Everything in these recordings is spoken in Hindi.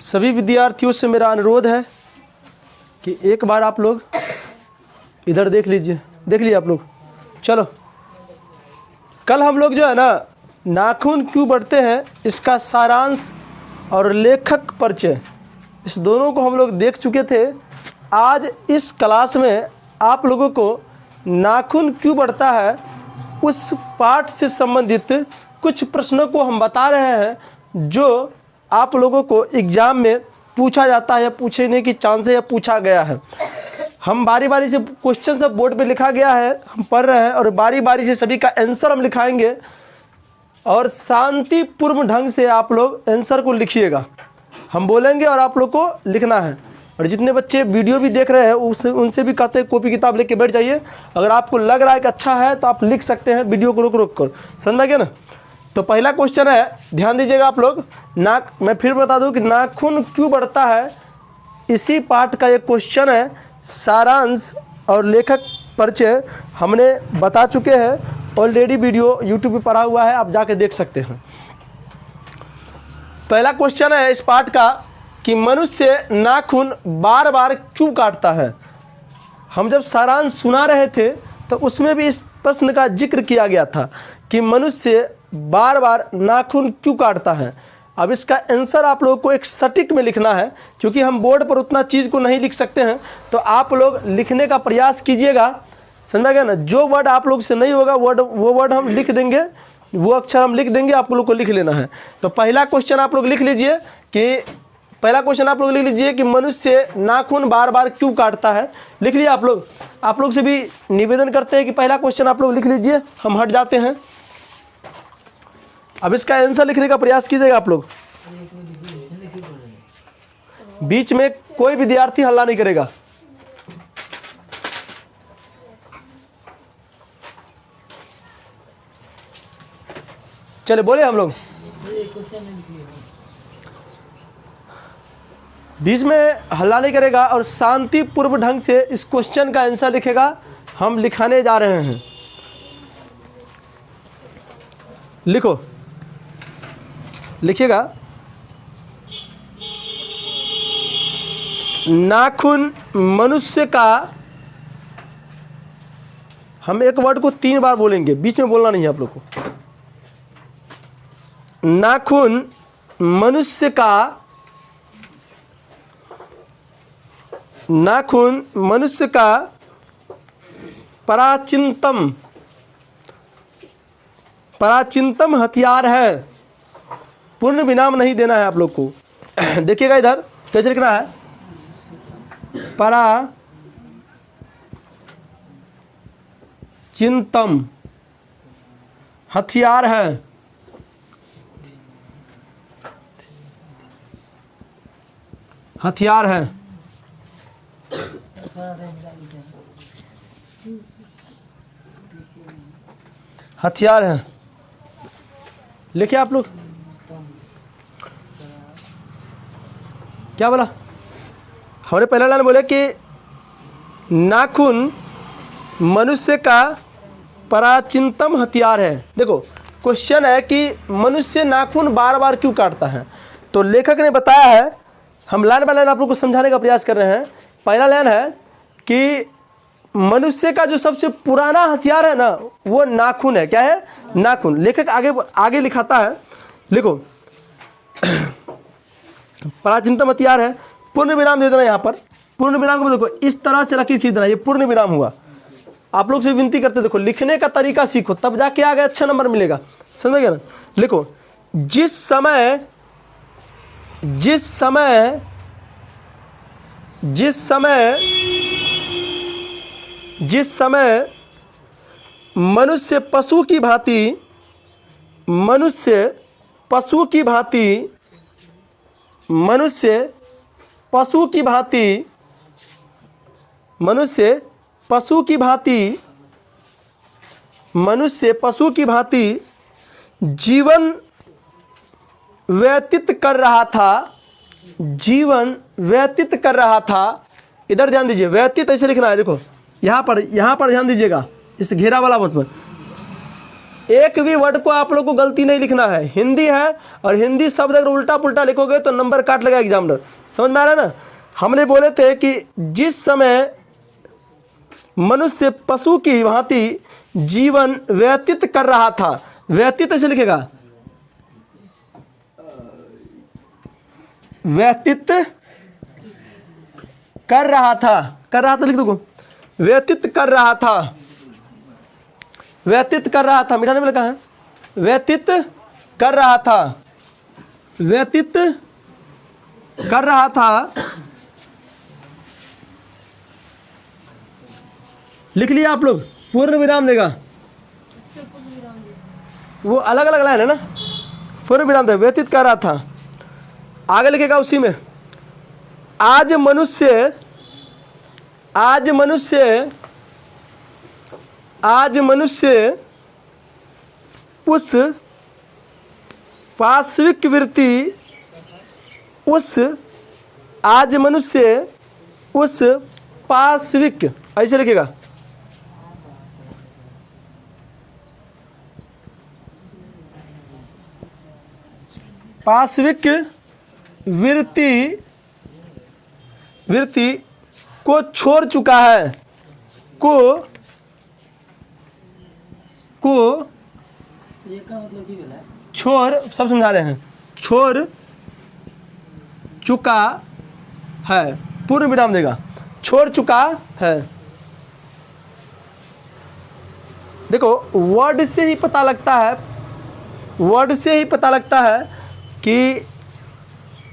सभी विद्यार्थियों से मेरा अनुरोध है कि एक बार आप लोग इधर देख लीजिए आप लोग। चलो, कल हम लोग जो है ना नाखून क्यों बढ़ते हैं इसका सारांश और लेखक परिचय, इस दोनों को हम लोग देख चुके थे। आज इस क्लास में आप लोगों को नाखून क्यों बढ़ता है उस पाठ से संबंधित कुछ प्रश्नों को हम बता रहे हैं जो आप लोगों को एग्ज़ाम में पूछा जाता है या पूछने की चांस है या पूछा गया है। हम बारी बारी से क्वेश्चन सब बोर्ड पे लिखा गया है, हम पढ़ रहे हैं और बारी बारी से सभी का आंसर हम लिखाएंगे और शांतिपूर्ण ढंग से आप लोग आंसर को लिखिएगा। हम बोलेंगे और आप लोग को लिखना है। और जितने बच्चे वीडियो भी देख रहे हैं उनसे भी कहते हैं कॉपी किताब लेके बैठ जाइए। अगर आपको लग रहा है कि अच्छा है तो आप लिख सकते हैं, वीडियो को रोक कर। समझ गया ना? तो पहला क्वेश्चन है, ध्यान दीजिएगा आप लोग। मैं फिर बता दूं कि नाखून क्यों बढ़ता है, इसी पाठ का एक क्वेश्चन है। सारांश और लेखक परिचय हमने बता चुके हैं, ऑलरेडी वीडियो यूट्यूब पे पड़ा हुआ है, आप जाके देख सकते हैं। पहला क्वेश्चन है इस पाठ का कि मनुष्य नाखून बार बार क्यों काटता है। हम जब सारांश सुना रहे थे तो उसमें भी इस प्रश्न का जिक्र किया गया था कि मनुष्य बार बार नाखून क्यों काटता है। अब इसका आंसर आप लोगों को एक सटीक में लिखना है, क्योंकि हम बोर्ड पर उतना चीज़ को नहीं लिख सकते हैं। तो आप लोग लिखने का प्रयास कीजिएगा, समझा गया ना? जो वर्ड आप लोग से नहीं होगा वो वर्ड हम लिख देंगे, वो अक्षर हम लिख देंगे, आप लोग को लिख लेना है। तो पहला क्वेश्चन आप लोग लिख लीजिए कि मनुष्य नाखून बार बार क्यों काटता है। लिख लिया आप लोग? आप लोग से भी निवेदन करते हैं कि पहला क्वेश्चन आप लोग लिख लीजिए, हम हट जाते हैं। अब इसका आंसर लिखने का प्रयास कीजिएगा आप लोग। बीच में कोई विद्यार्थी हल्ला नहीं करेगा। चले बोले हम लोग, बीच में हल्ला नहीं करेगा और शांतिपूर्व ढंग से इस क्वेश्चन का आंसर लिखेगा। हम लिखाने जा रहे हैं, लिखिएगा। नाखून मनुष्य का, हम एक वर्ड को 3 बार बोलेंगे, बीच में बोलना नहीं है आप लोग को। नाखून मनुष्य का प्राचीनतम हथियार है। पूर्ण विराम नहीं देना है आप लोग को। देखिएगा इधर कैसे लिखना है। प्राचीनतम हथियार है। हथियार है। लिखिए आप लोग। क्या बोला? हमारे पहला लाइन बोले कि नाखून मनुष्य का प्राचीनतम हथियार है। देखो क्वेश्चन है कि मनुष्य नाखून बार बार क्यों काटता है। तो लेखक ने बताया है, हम लाइन बाय लाइन आप लोग को समझाने का प्रयास कर रहे हैं। पहला लाइन है कि मनुष्य का जो सबसे पुराना हथियार है ना वो नाखून है। क्या है? नाखून। लेखक आगे लिखाता है, लिखो प्राचीनतम हथियार है। पूर्ण विराम दे देना। यहाँ पर पूर्ण विराम को देखो इस तरह से लकीर खींच देना, ये पूर्ण विराम हुआ। आप लोग से विनती करते देखो लिखने का तरीका सीखो, तब जाके आगे अच्छा नंबर मिलेगा। समझ गया ना? लिखो, जिस समय मनुष्य पशु की भांति जीवन व्यतीत कर रहा था। इधर ध्यान दीजिए, व्यतीत ऐसे लिखना है। देखो यहाँ पर ध्यान दीजिएगा, इस घेरा वाला मत पर। एक भी वर्ड को आप लोग को गलती नहीं लिखना है। हिंदी है और हिंदी शब्द अगर उल्टा पुल्टा लिखोगे तो नंबर काट लेगा एग्जामिनर। समझ में आ रहा है ना। हमने बोले थे कि जिस समय मनुष्य पशु की भांति जीवन व्यतीत कर रहा था, व्यतीत ऐसे लिखेगा, व्यतीत कर रहा था, कर रहा था लिख दो, व्यतीत कर रहा था, व्यतीत कर रहा था, मिटाने में लिखा है व्यतीत कर रहा था, व्यतीत कर रहा था, लिख लिया आप लोग। पूर्ण विराम देगा, वो अलग अलग लाइन है ना, पूर्ण विराम देगा, व्यतीत कर रहा था। आगे लिखेगा उसी में, आज मनुष्य, आज मनुष्य, आज मनुष्य उस पाश्विक वृत्ति, उस आज मनुष्य उस पाश्विक, ऐसे लिखेगा, पाश्विक वृत्ति, वृत्ति को छोड़ चुका है, को ये का मतलब की है? छोड़, सब समझा रहे हैं, छोड़ चुका है, पूर्ण विराम देगा, छोड़ चुका है। देखो वर्ड से ही पता लगता है, वर्ड से ही पता लगता है कि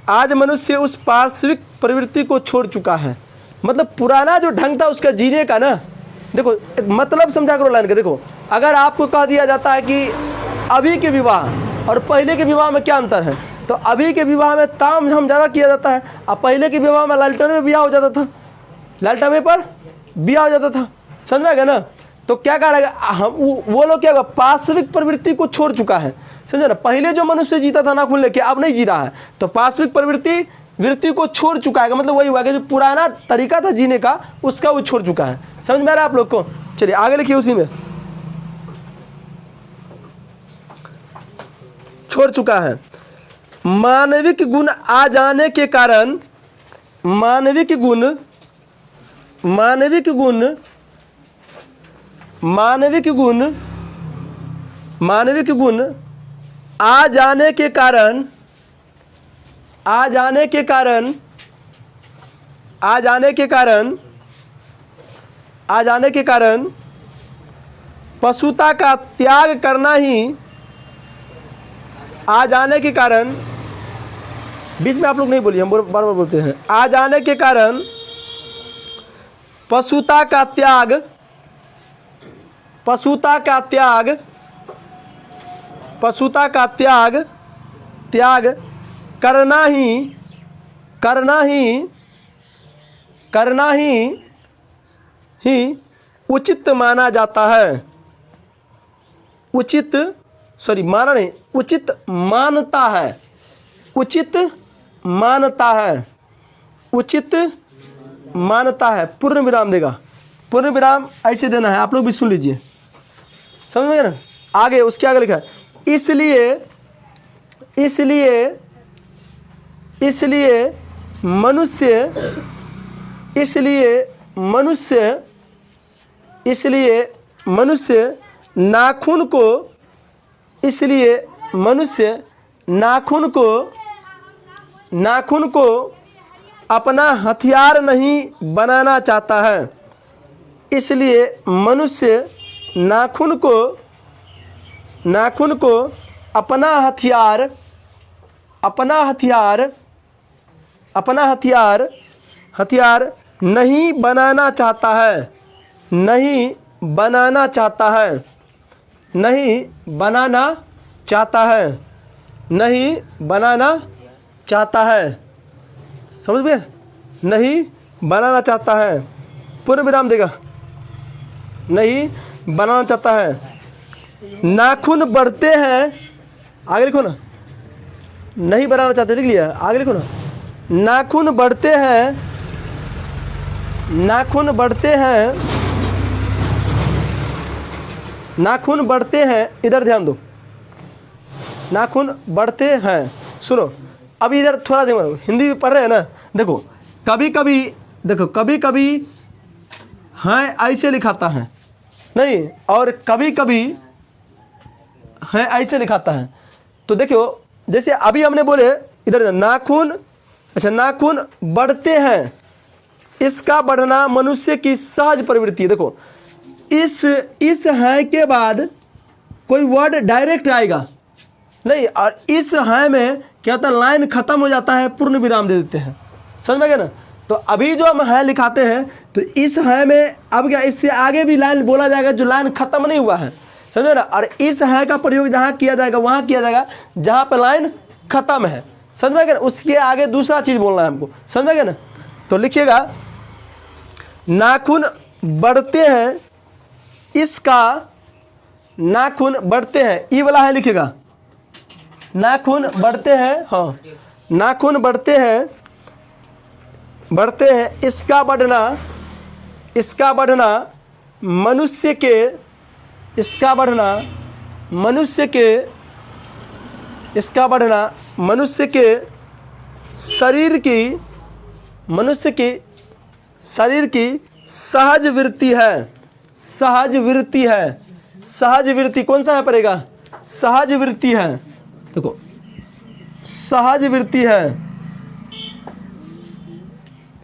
आज मनुष्य उस पार्श्विक प्रवृत्ति को छोड़ चुका है। मतलब पुराना जो ढंग था उसका जीने का ना, देखो मतलब समझा करो लाइन का। देखो अगर आपको कह दिया जाता है कि अभी के विवाह और पहले के विवाह में क्या अंतर है, तो अभी के विवाह में ताम झाम ज़्यादा किया जाता है, और पहले के विवाह में लालटेन में ब्याह हो जाता था, लालटेन पर ब्याह हो जाता था। समझ में आएगा ना। तो क्या करेगा हम, वो लोग क्या होगा, पाश्विक प्रवृत्ति को छोड़ चुका है। समझे ना। पहले जो मनुष्य जीता था नाखून लेके, अब नहीं जी रहा है, तो पाश्विक प्रवृत्ति वृत्ति को छोड़ चुका है। मतलब वही हुआ कि जो पुराना तरीका था जीने का उसका वो छोड़ चुका है। समझ में आ रहा है आप लोग को। चलिए आगे लिखिए, उसी में छोड़ चुका है। मानविक गुण आ जाने के कारण, मानविक गुण, मानविक गुण, मानविक गुण, मानविक गुण आ जाने के कारण, आ जाने के कारण, आ जाने के कारण, आ जाने के कारण पशुता का त्याग करना ही, आ जाने के कारण, बीच में आप लोग नहीं बोलिए, हम बार बार बोलते हैं। आ जाने के कारण पशुता का त्याग, पशुता का त्याग, पशुता का त्याग, त्याग करना ही, करना ही, करना ही उचित माना जाता है। उचित, सॉरी माना नहीं, उचित मानता है, उचित मानता है, उचित मानता है। पूर्ण विराम देगा, पूर्ण विराम ऐसे देना है, आप लोग भी सुन लीजिए, समझ में ना। आगे उसके आगे लिखा है, इसलिए, इसलिए, इसलिए मनुष्य, इसलिए मनुष्य, इसलिए मनुष्य नाखून को, इसलिए मनुष्य नाखून को, नाखून को अपना हथियार नहीं बनाना चाहता है। इसलिए मनुष्य नाखून को, नाखून को अपना हथियार, अपना हथियार, अपना हथियार, हथियार नहीं बनाना चाहता है, नहीं बनाना चाहता है, नहीं बनाना चाहता है, नहीं बनाना चाहता है। समझ में, नहीं बनाना चाहता है। पूर्ण विराम देगा, नहीं बनाना चाहता है। नाखून बढ़ते हैं, आगे लिखो ना, नहीं बनाना चाहते, लिख लिया, आगे लिखो ना। नाखून बढ़ते हैं, नाखून बढ़ते हैं, नाखून बढ़ते हैं, इधर ध्यान दो, नाखून बढ़ते हैं। सुनो अभी इधर थोड़ा देखो, हिंदी भी पढ़ रहे हैं ना, देखो कभी कभी, देखो कभी कभी हैं ऐसे लिखाता है नहीं, और कभी कभी हैं ऐसे लिखाता है। तो देखो जैसे अभी हमने बोले इधर नाखून, अच्छा नाखून बढ़ते हैं, इसका बढ़ना मनुष्य की सहज प्रवृत्ति है। देखो इस है के बाद कोई वर्ड डायरेक्ट आएगा नहीं, और इस है में क्या होता है, लाइन खत्म हो जाता है, पूर्ण विराम दे देते हैं, समझ में गए ना। तो अभी जो हम है लिखाते हैं, तो इस है में अब क्या, इससे आगे भी लाइन बोला जाएगा जो लाइन खत्म नहीं हुआ है, समझे ना। और इस है का प्रयोग जहाँ किया जाएगा वहाँ किया जाएगा जहाँ पर लाइन खत्म है, समझ में गए ना। उसके आगे दूसरा चीज़ बोलना है हमको, समझ में गए ना। तो लिखिएगा नाखून बढ़ते हैं, इसका नाखून बढ़ते हैं, ई वाला है लिखिएगा, नाखून बढ़ते हैं, हाँ नाखून बढ़ते हैं, बढ़ते हैं, इसका बढ़ना मनुष्य के, इसका बढ़ना मनुष्य के, इसका बढ़ना मनुष्य के शरीर की, मनुष्य की शरीर की सहज वृत्ति है, सहज वृत्ति है। सहज वृत्ति कौन सा है पड़ेगा, सहज वृत्ति है। देखो सहज वृत्ति है,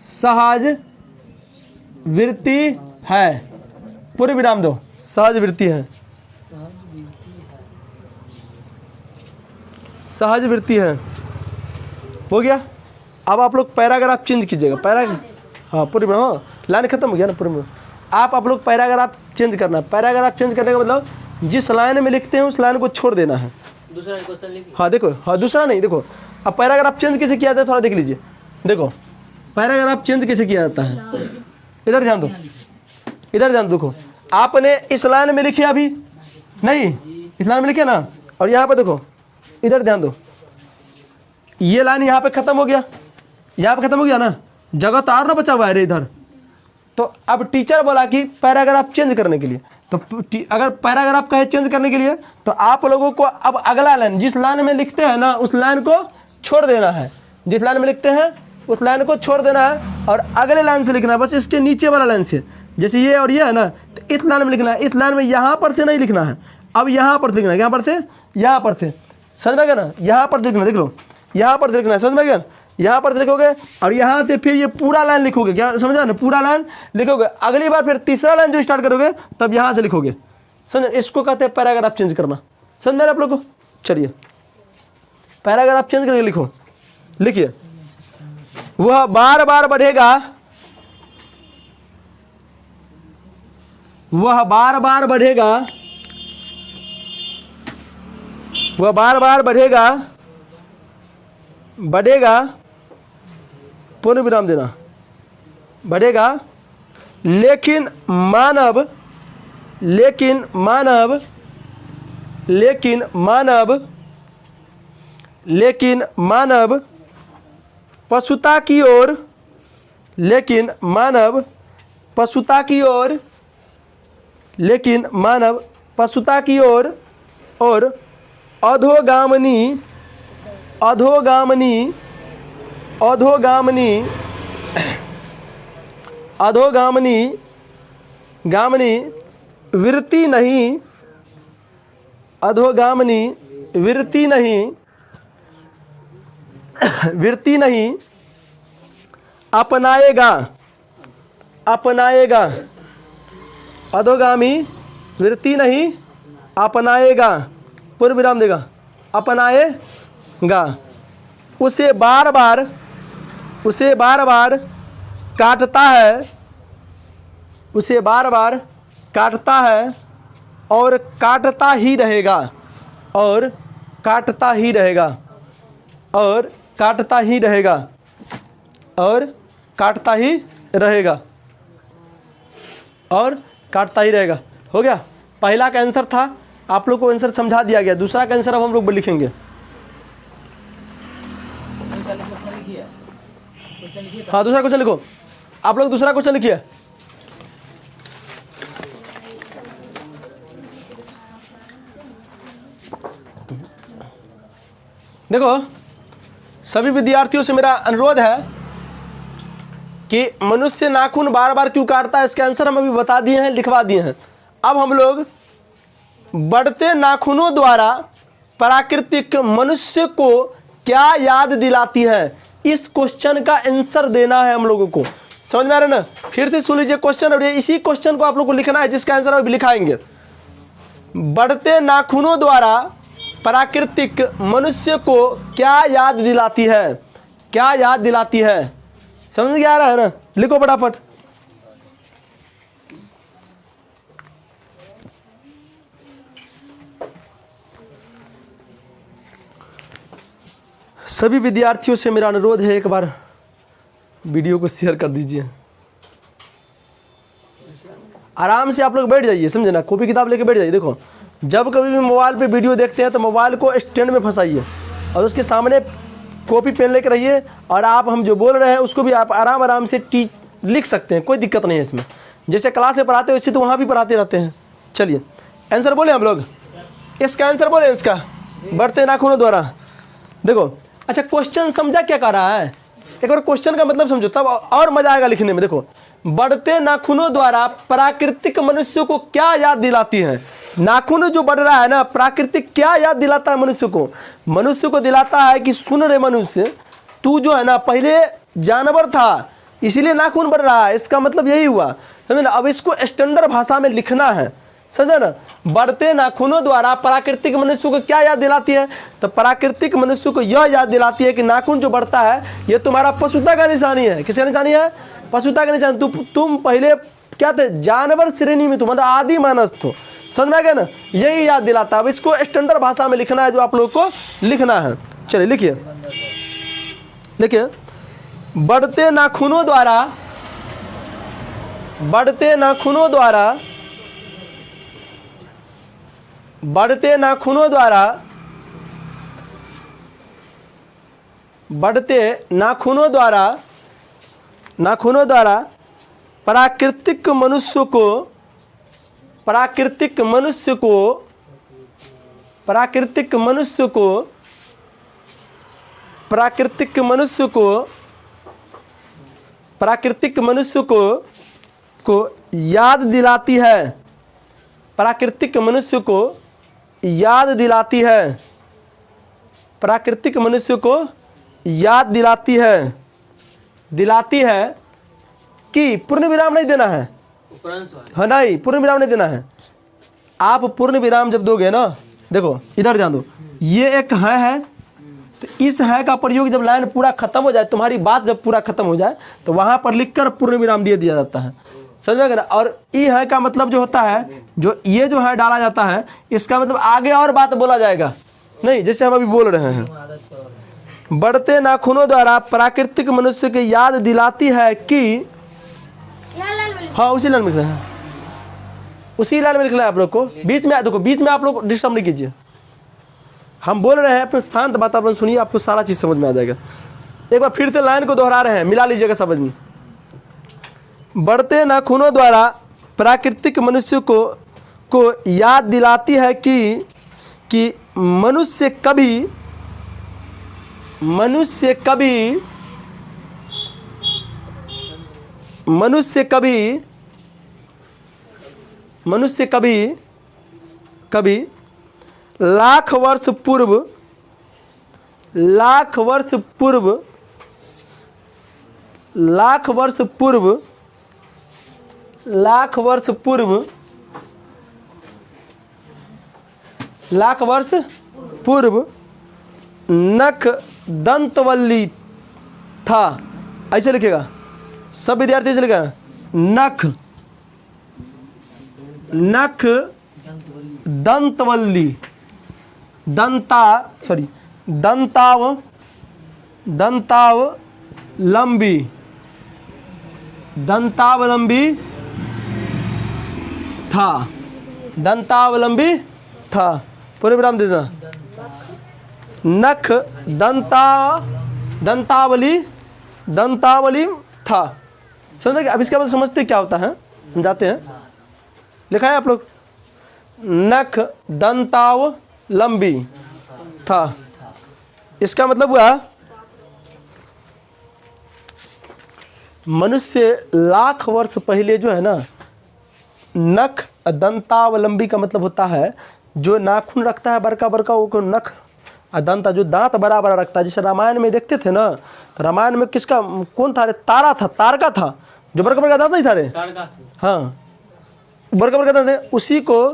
सहज वृत्ति है, पूरे विराम दो, सहज वृत्ति है, सहज वृत्ति है, हो गया। अब आप लोग पैराग्राफ चेंज कीजिएगा, हाँ पूरी विराम, लाइन खत्म हो गया ना पूरी। आप लोग पैराग्राफ चेंज करना, पैराग्राफ चेंज करने का मतलब जिस लाइन में लिखते हैं उस लाइन को छोड़ देना है। दूसरा क्वेश्चन लिखिए। हाँ देखो, हाँ दूसरा नहीं, देखो अब पैराग्राफ चेंज कैसे किया जाता है थोड़ा देख लीजिए। देखो पैराग्राफ चेंज कैसे किया जाता है, इधर ध्यान दो, इधर ध्यान दो। देखो आपने इस लाइन में लिखे अभी नहीं, इस लाइन में लिखे ना, और यहाँ पे देखो इधर ध्यान दो, ये लाइन यहाँ पे खत्म हो गया, यहाँ पे खत्म हो गया ना, जगह तो और ना बचा हुआ है रे इधर। तो अब टीचर बोला कि पैराग्राफ चेंज करने के लिए, तो अगर पैराग्राफ कहे चेंज करने के लिए तो आप लोगों को अब अगला लाइन, जिस लाइन में लिखते हैं ना उस लाइन को छोड़ देना है, जिस लाइन में लिखते हैं उस लाइन को छोड़ देना है, और अगले लाइन से लिखना है, बस इसके नीचे वाला लाइन से, जैसे ये और ये है ना, तो इस लाइन में लिखना है। इस लाइन में यहाँ पर से नहीं लिखना है, अब यहाँ पर से लिखना है, यहाँ पर से, यहाँ पर से, समझ में गया ना, यहाँ पर लिखना, देख लो यहाँ पर लिखना है, समझ में गया, यहाँ पर लिखोगे और यहाँ से फिर ये पूरा लाइन लिखोगे, क्या समझा ना, पूरा लाइन लिखोगे। अगली बार फिर तीसरा लाइन जो स्टार्ट करोगे तब यहाँ से लिखोगे, समझ, इसको कहते हैं पैराग्राफ चेंज करना, समझ में आप लोग को। चलिए पैराग्राफ चेंज करके लिखो, लिखिए वह बार बार बढ़ेगा, वह बार बार बढ़ेगा, वह बार बार बढ़ेगा, बढ़ेगा, पूर्ण विराम देना, बढ़ेगा, लेकिन मानव, लेकिन मानव, लेकिन मानव, लेकिन मानव पशुता की ओर, लेकिन मानव पशुता की ओर, लेकिन मानव पशुता की ओर और अधोगामनी, अधोगामनी, अधोगामनी, अधोगामनी, गामनी वृत्ति नहीं, अधोगामनी वृत्ति नहीं, वृत्ति नहीं अपनाएगा, अपनाएगा, अधोगामी वृत्ति नहीं अपनाएगा, पूर्ण विराम देगा, अपनाएगा, उसे बार बार, उसे बार बार काटता है, उसे बार बार काटता है और काटता ही रहेगा, और काटता ही रहेगा, और काटता ही रहेगा, और काटता ही रहेगा, और काटता ही रहेगा। हो गया, पहला का आंसर था, आप लोग को आंसर समझा दिया गया। दूसरा का आंसर अब हम लोग लिखेंगे। हाँ दूसरा क्वेश्चन लिखो, आप लोग दूसरा क्वेश्चन लिखिए। देखो सभी विद्यार्थियों से मेरा अनुरोध है कि मनुष्य नाखून बार बार क्यों काटता है, इसके आंसर हम अभी बता दिए हैं, लिखवा दिए हैं। अब हम लोग बढ़ते नाखूनों द्वारा प्राकृतिक मनुष्य को क्या याद दिलाती है, इस क्वेश्चन का आंसर देना है हम लोगों को। समझ में आ रहा है ना? फिर से सुन लीजिए क्वेश्चन, और ये इसी क्वेश्चन को आप लोग को लिखना है जिसका आंसर हम अभी लिखाएंगे। बढ़ते नाखूनों द्वारा प्राकृतिक मनुष्य को क्या याद दिलाती है, क्या याद दिलाती है? समझ में आ रहा है ना? लिखो फटाफट। सभी विद्यार्थियों से मेरा अनुरोध है, एक बार वीडियो को शेयर कर दीजिए। आराम से आप लोग बैठ जाइए, समझे ना? कॉपी किताब लेके बैठ जाइए। देखो जब कभी भी मोबाइल पे वीडियो देखते हैं तो मोबाइल को स्टैंड में फंसाइए और उसके सामने कॉपी पेन लेकर रहिए, और आप हम जो बोल रहे हैं उसको भी आप आराम आराम से लिख सकते हैं, कोई दिक्कत नहीं है इसमें। जैसे क्लास में पढ़ाते हैं वैसे तो वहाँ भी पढ़ाते रहते हैं। चलिए आंसर बोले हम लोग, इसका आंसर बोले, इसका बढ़ते नाखूनों द्वारा। देखो अच्छा क्वेश्चन समझा क्या कह रहा है? एक बार क्वेश्चन का मतलब समझो, तब और मजा आएगा लिखने में। देखो बढ़ते नाखूनों द्वारा प्राकृतिक मनुष्य को क्या याद दिलाती है? नाखून जो बढ़ रहा है ना, प्राकृतिक क्या याद दिलाता है मनुष्य को? मनुष्य को दिलाता है कि सुन रे मनुष्य, तू जो है ना पहले जानवर था इसीलिए नाखून बढ़ रहा है, इसका मतलब यही हुआ, समझे ना? अब इसको स्टैंडर्ड भाषा में लिखना है, समझे ना? बढ़ते नाखूनों द्वारा प्राकृतिक मनुष्य को क्या याद दिलाती है? तो प्राकृतिक मनुष्य को यह याद दिलाती है कि नाखून जो बढ़ता है ये तुम्हारा पशुता का निशानी है। किसका निशानी है? पशुता का निशानी। तुम पहले क्या थे? जानवर श्रेणी में, तुम मतलब आदि मानस थो। समझ में आ गया ना? यही याद दिलाता है। अब इसको स्टैंडर्ड भाषा में लिखना है, जो आप लोग को लिखना है। चलिए लिखिए, लिखिए। बढ़ते नाखूनों द्वारा, बढ़ते नाखूनों द्वारा, बढ़ते नाखूनों द्वारा, बढ़ते नाखूनों द्वारा, नाखूनों द्वारा प्राकृतिक मनुष्य को, प्राकृतिक मनुष्य को, प्राकृतिक मनुष्य को, प्राकृतिक मनुष्य को, प्राकृतिक मनुष्य को याद दिलाती है, प्राकृतिक मनुष्य को याद दिलाती है, प्राकृतिक मनुष्य को याद दिलाती है, दिलाती है कि पूर्ण विराम नहीं देना है, हाँ नहीं पूर्ण विराम नहीं देना है। आप पूर्ण विराम जब दोगे ना, देखो इधर ध्यान दो, ये एक है तो इस है का प्रयोग जब लाइन पूरा खत्म हो जाए, तुम्हारी बात जब पूरा खत्म हो जाए तो वहां पर लिखकर पूर्ण विराम दे दिया जाता है, समझ में ना? और ई है का मतलब जो होता है, जो ये जो है डाला जाता है, इसका मतलब आगे और बात बोला जाएगा नहीं, जैसे हम अभी बोल रहे हैं। बढ़ते नाखूनों द्वारा प्राकृतिक मनुष्य की याद दिलाती है कि, हाँ उसी लाइन में लिखना है, उसी लाइन में लिखना है आप लोग को। बीच में देखो, बीच में आप लोग डिस्टर्ब नहीं कीजिए, हम बोल रहे हैं, अपने शांत वातावरण सुनिए, आपको सारा चीज समझ में आ जाएगा। एक बार फिर से लाइन को दोहरा रहे हैं, मिला लीजिएगा समझ में। बढ़ते नाखूनों द्वारा प्राकृतिक मनुष्य को याद दिलाती है कि मनुष्य कभी, मनुष्य कभी, मनुष्य कभी, मनुष्य कभी कभी लाख वर्ष पूर्व, लाख वर्ष पूर्व, लाख वर्ष पूर्व, लाख वर्ष पूर्व, लाख वर्ष पूर्व नख दंतवल्ली था। ऐसे लिखेगा, सब विद्यार्थी ऐसे लिखेगा, नख, नख दंतवल्ली, दंता सॉरी दंताव, दंतावलंबी, दंतावलंबी था, दंतावलंबी था। पूरे विराम दे देना। नख दंतावली, दंतावली था। समझे? अब इसका मतलब समझते क्या होता है, हम जाते हैं, लिखा है आप लोग, नख दंतावलंबी था। इसका मतलब हुआ मनुष्य लाख वर्ष पहले जो है ना, नख दंतावलंबी का मतलब होता है जो नाखून रखता है बड़का बड़का, वो नख दंता जो दांत बड़ा बड़ा रखता है। जैसे रामायण में देखते थे ना, तो रामायण में किसका कौन था रे? तारा था, तारका था, जो बड़का बड़का दांत नहीं था रे। हाँ, बड़का बड़का दांत है, उसी को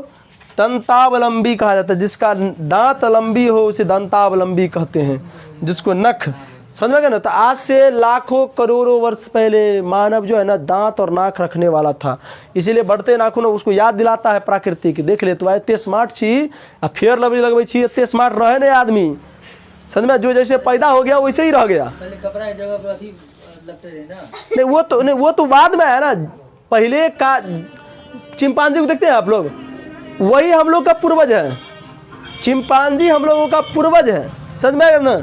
दंतावलंबी कहा जाता है। जिसका दांत लंबी हो उसे दंतावलंबी कहते हैं, जिसको नख, समझ में गए ना। तो आज से लाखों करोड़ों वर्ष पहले मानव जो है ना दांत और नाक रखने वाला था, इसीलिए बढ़ते नाखून उसको याद दिलाता है प्रकृति की। देख ले तो इतने स्मार्ट छी, आ फेयर लवली लगवे छी, इतने स्मार्ट रहे नहीं आदमी, समझ में। जो जैसे पैदा हो गया वैसे ही रह गया। पहले कपड़ा की जगह पे अथी लगते थे ना। नहीं वो तो बाद में है ना। पहले का चिंपांजी को देखते हैं आप लोग, वही हम लोग का पूर्वज है। चिंपांजी हम लोगों का पूर्वज है, समझ में ना।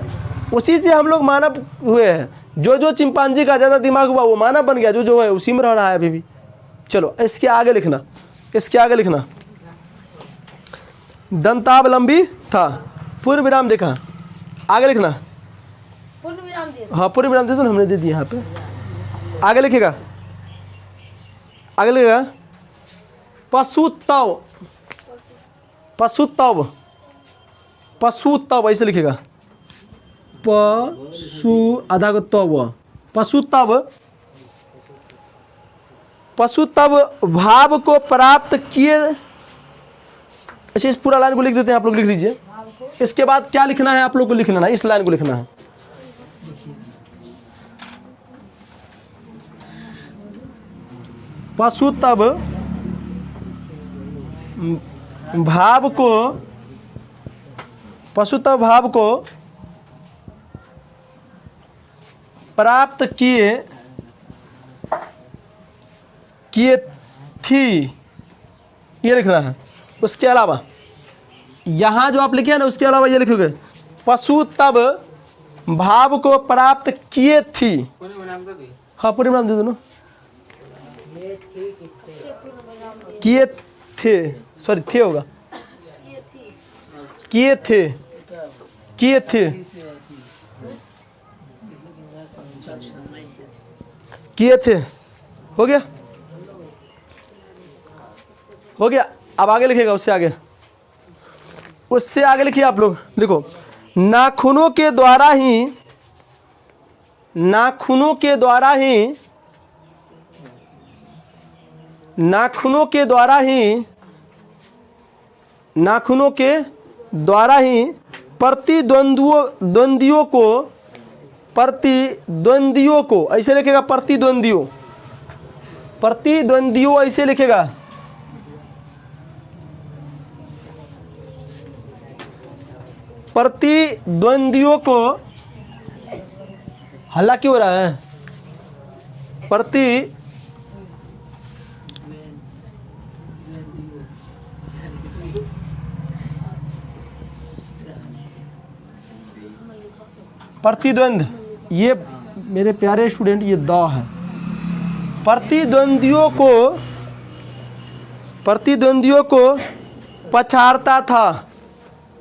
उसी से हम लोग मानव हुए हैं। जो चिंपांजी का ज़्यादा दिमाग हुआ वो मानव बन गया, जो है उसी में रह रहा है अभी भी। चलो इसके आगे लिखना, इसके आगे लिखना, दंतावलंबी था, पूर्ण विराम देखा, आगे लिखना। पूर्ण विराम दिए। हाँ पूर्ण विराम दे दो, हमने दे दिया यहाँ पे। आगे लिखेगा, आगे लिखेगा पशुत्व, पशुत्व, पशुत्व ऐसे लिखेगा, पशु आधा को तव, पशुत्व, पशुत्व भाव को प्राप्त किए। अच्छा इस पूरा लाइन को लिख देते हैं, आप लोग लिख लीजिए। इसके बाद क्या लिखना है आप लोग को लिखना है, इस लाइन को लिखना है। पशुत्व भाव को, पशुत्व भाव को प्राप्त किए थी, ये लिखना है। उसके अलावा यहाँ जो आप लिखे हैं ना, उसके अलावा ये लिखोगे पशुत्व भाव को प्राप्त किए थी। हाँ पूरे नाम दे दो ना, किए थे, सॉरी थे होगा, किए थे, किए थे, किए थे, हो गया, हो गया। अब आगे लिखेगा, उससे आगे, उससे आगे लिखिए आप लोग, लिखो नाखूनों के द्वारा ही, नाखूनों के द्वारा ही, नाखूनों के द्वारा ही, नाखूनों के द्वारा ही प्रतिद्वंदियों को, प्रतिद्वंदियों को ऐसे लिखेगा, प्रतिद्वंदियों, प्रतिद्वंदियों ऐसे लिखेगा, प्रतिद्वंदियों को, हल्ला क्यों हो रहा है, प्रतिद्वंद, ये मेरे प्यारे स्टूडेंट ये द है। प्रतिद्वंदियों को, प्रतिद्वंदियों को पछाड़ता था,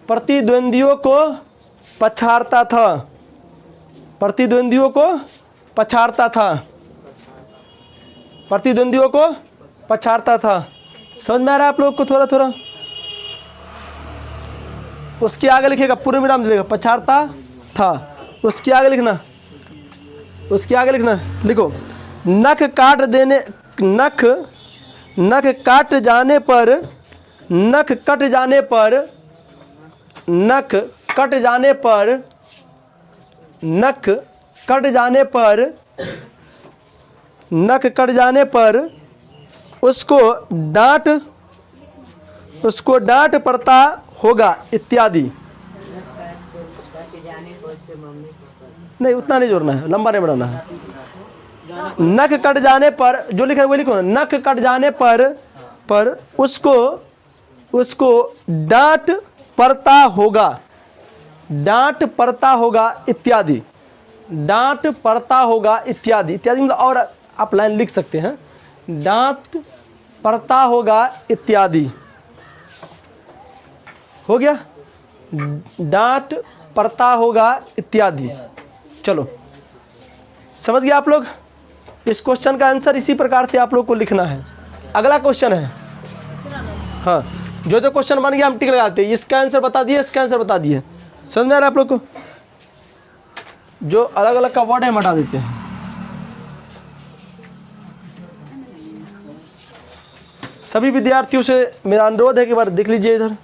प्रतिद्वंदियों को पछाड़ता था, प्रतिद्वंदियों को पछाड़ता था, प्रतिद्वंदियों को पछाड़ता था। समझ में आ रहा है आप लोग को थोड़ा थोड़ा? उसके आगे लिखेगा, पूर्ण विराम देगा, पछाड़ता था। उसके आगे लिखना, उसके आगे लिखना, लिखो नख काट देने, नख, नख काट जाने पर, नख कट जाने पर, नख कट जाने पर, नख कट जाने पर, नख कट जाने पर उसको डांट, उसको डांट पड़ता होगा इत्यादि। नहीं उतना नहीं जोड़ना है, लंबा नहीं बढ़ाना है। नख कट जाने पर, जो लिखा है वो लिखो ना, नख कट जाने पर उसको, उसको डांट पड़ता होगा, डांट पड़ता होगा इत्यादि, डांट पड़ता होगा इत्यादि, इत्यादि मतलब और आप लाइन लिख सकते हैं, डांट पड़ता होगा इत्यादि। हो गया, डांट पड़ता होगा इत्यादि। चलो समझ गए आप लोग। इस क्वेश्चन का आंसर इसी प्रकार से आप लोग को लिखना है। अगला क्वेश्चन है, हाँ जो जो क्वेश्चन बन गया हम टिक लगाते हैं। इसका आंसर बता दिए, इसका आंसर बता दिए। समझ में आ रहा है आप लोग को? जो अलग अलग का वर्ड है हम हटा देते हैं। सभी विद्यार्थियों से मेरा अनुरोध है कि बार देख लीजिए इधर।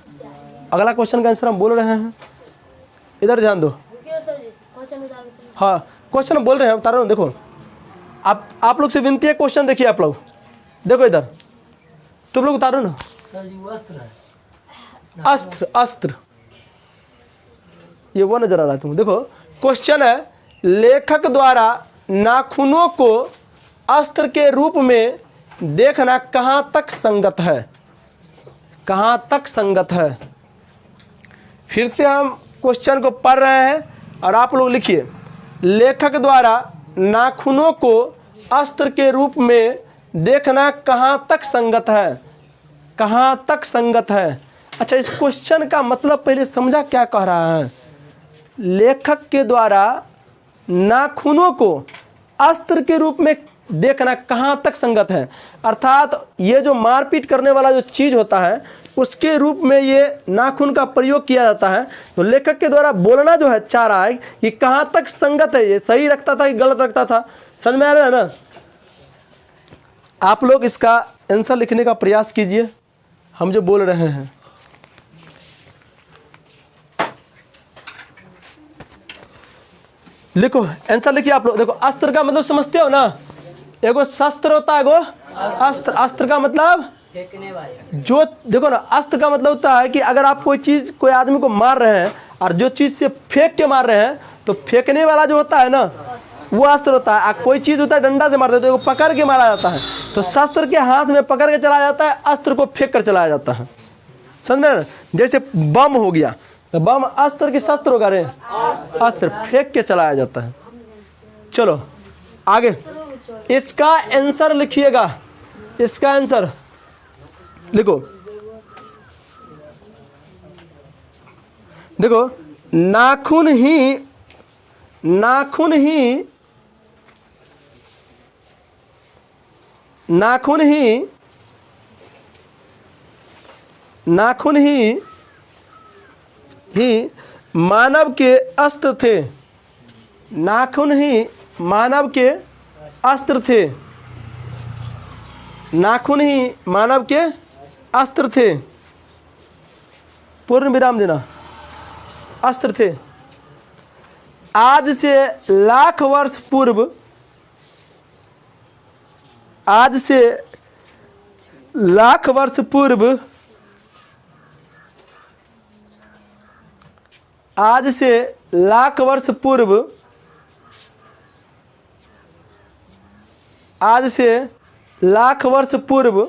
अगला क्वेश्चन का आंसर हम बोल रहे हैं, इधर ध्यान दो। क्यों सर जी क्वेश्चन उतार देते हैं? हाँ क्वेश्चन बोल रहे हैं, उतार रहे हो। देखो आप लोग से विनती है, क्वेश्चन देखिए आप लोग, देखो इधर तुम लोग उतारो ना। सर जी वो अस्त्र है। अस्त्र, अस्त्र ये वो नजर आ रहा है तुम देखो। क्वेश्चन है, लेखक द्वारा नाखूनों को अस्त्र के रूप में देखना कहाँ तक संगत है? कहाँ तक संगत है? फिर से हम क्वेश्चन को पढ़ रहे हैं और आप लोग लिखिए। लेखक द्वारा नाखूनों को अस्त्र के रूप में देखना कहाँ तक संगत है? कहाँ तक संगत है? अच्छा इस क्वेश्चन का मतलब पहले समझा क्या कह रहा है? लेखक के द्वारा नाखूनों को अस्त्र के रूप में देखना कहाँ तक संगत है, अर्थात ये जो मारपीट करने वाला जो चीज़ होता है उसके रूप में ये नाखून का प्रयोग किया जाता है। तो लेखक के द्वारा बोलना जो है चाह रहा है कि कहाँ तक संगत है, ये सही रखता था कि गलत रखता था। समझ में आ रहा है ना? आप लोग इसका आंसर लिखने का प्रयास कीजिए हम जो बोल रहे हैं। लिखो आंसर लिखिए आप लोग। देखो अस्त्र का मतलब समझते हो ना? एगो शस्त्र होता है, एगो अस्त्र। अस्त्र का मतलब फेंकने वाले। जो देखो ना, अस्त्र का मतलब होता है कि अगर आप कोई चीज़ कोई आदमी को मार रहे हैं और जो चीज़ से फेंक के मार रहे हैं तो फेंकने वाला जो होता है ना वो अस्त्र होता है। कोई चीज़ होता है डंडा से मारते हैं तो वो पकड़ के मारा जाता है। तो शस्त्र के हाथ में पकड़ के चलाया जाता है, अस्त्र को फेंक कर चलाया जाता है। समझ में? जैसे बम हो गया तो बम अस्त्र की शस्त्र होगा रे, अस्त्र फेंक के चलाया जाता है। चलो आगे इसका आंसर लिखिएगा। इसका आंसर लिखो। देखो नाखून ही नाखून ही नाखून ही नाखून ही मानव के अस्त्र थे। नाखून ही मानव के अस्त्र थे। नाखून ही मानव के अस्त्र थे। पूर्ण विराम देना। अस्त्र थे। आज से लाख वर्ष पूर्व, आज से लाख वर्ष पूर्व, आज से लाख वर्ष पूर्व, आज से लाख वर्ष पूर्व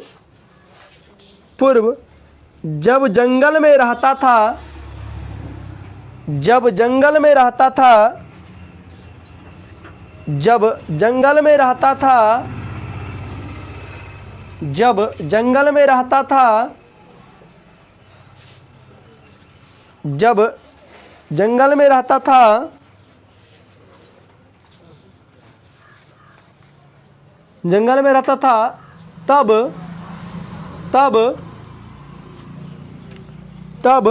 जब जंगल में रहता था, जब जंगल में रहता था, जब जंगल में रहता था, जब जंगल में रहता था, जब जंगल में रहता था, जंगल में रहता था तब तब तब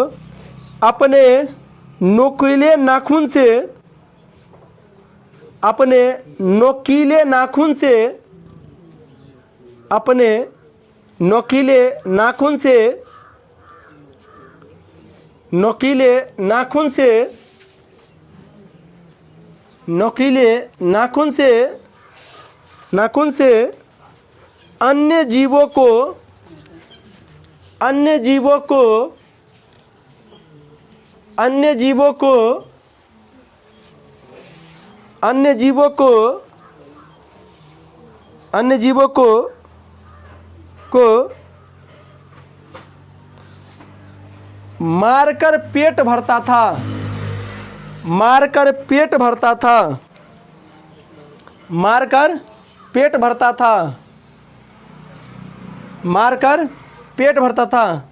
अपने नोकीले नाखून से, अपने नोकीले नाखून से, अपने नोकीले नाखून से, नोकीले नाखून से, नोकीले नाखून से, नाखून से अन्य जीवों को, अन्य जीवों को, अन्य जीवों को, अन्य जीवों को, अन्य जीवों को मारकर पेट भरता था, मारकर पेट भरता था, मारकर पेट भरता था, मारकर पेट भरता था,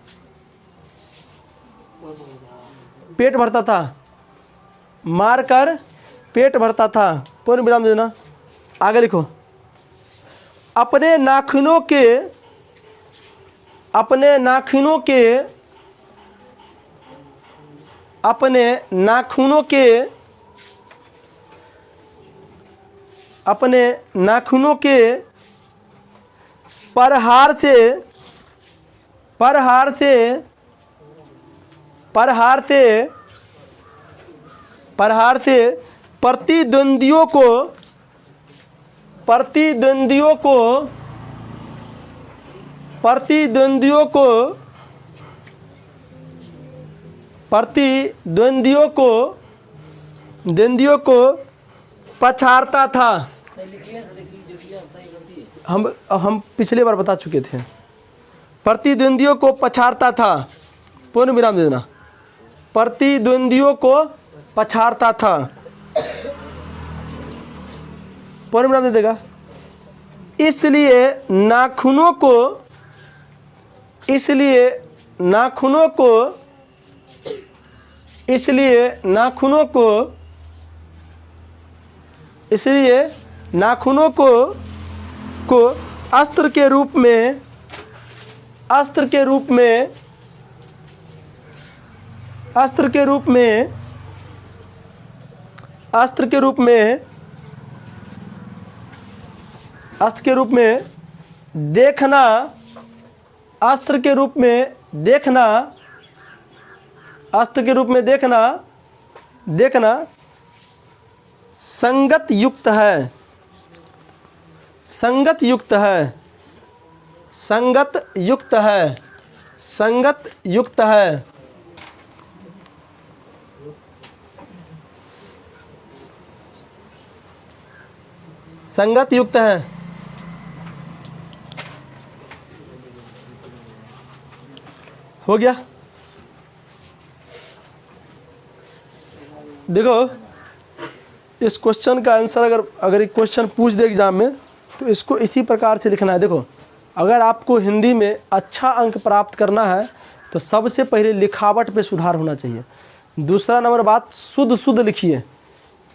पेट भरता था। मारकर पेट भरता था। पूर्ण विराम दे देना। आगे लिखो। अपने नाखूनों के अपने नाखूनों के अपने नाखूनों के अपने नाखूनों के प्रहार से प्रहार से प्रहार से प्रहार से प्रतिद्वंदियों को प्रतिद्वंदियों को प्रतिद्वंदियों को प्रतिद्वंदियों को द्वंदियों को पछाड़ता था। हम पिछले बार बता चुके थे। प्रतिद्वंदियों को पछाड़ता था। पूर्ण विराम दे देना। प्रतिद्वंदियों को पछाड़ता था। पूर्ण विराम दे देगा। इसलिए नाखूनों को इसलिए नाखूनों को इसलिए नाखूनों को इसलिए नाखूनों को अस्त्र के रूप में अस्त्र के रूप में अस्त्र के रूप में अस्त्र के रूप में अस्त्र के रूप में देखना अस्त्र के रूप में देखना अस्त्र के रूप में देखना देखना संगत युक्त है। संगत युक्त है। संगत युक्त है। संगत युक्त है। संगत युक्त है। हो गया। देखो इस क्वेश्चन का आंसर अगर एक क्वेश्चन पूछ दे एग्जाम में तो इसको इसी प्रकार से लिखना है। देखो अगर आपको हिंदी में अच्छा अंक प्राप्त करना है तो सबसे पहले लिखावट पे सुधार होना चाहिए। दूसरा नंबर बात शुद्ध लिखिए।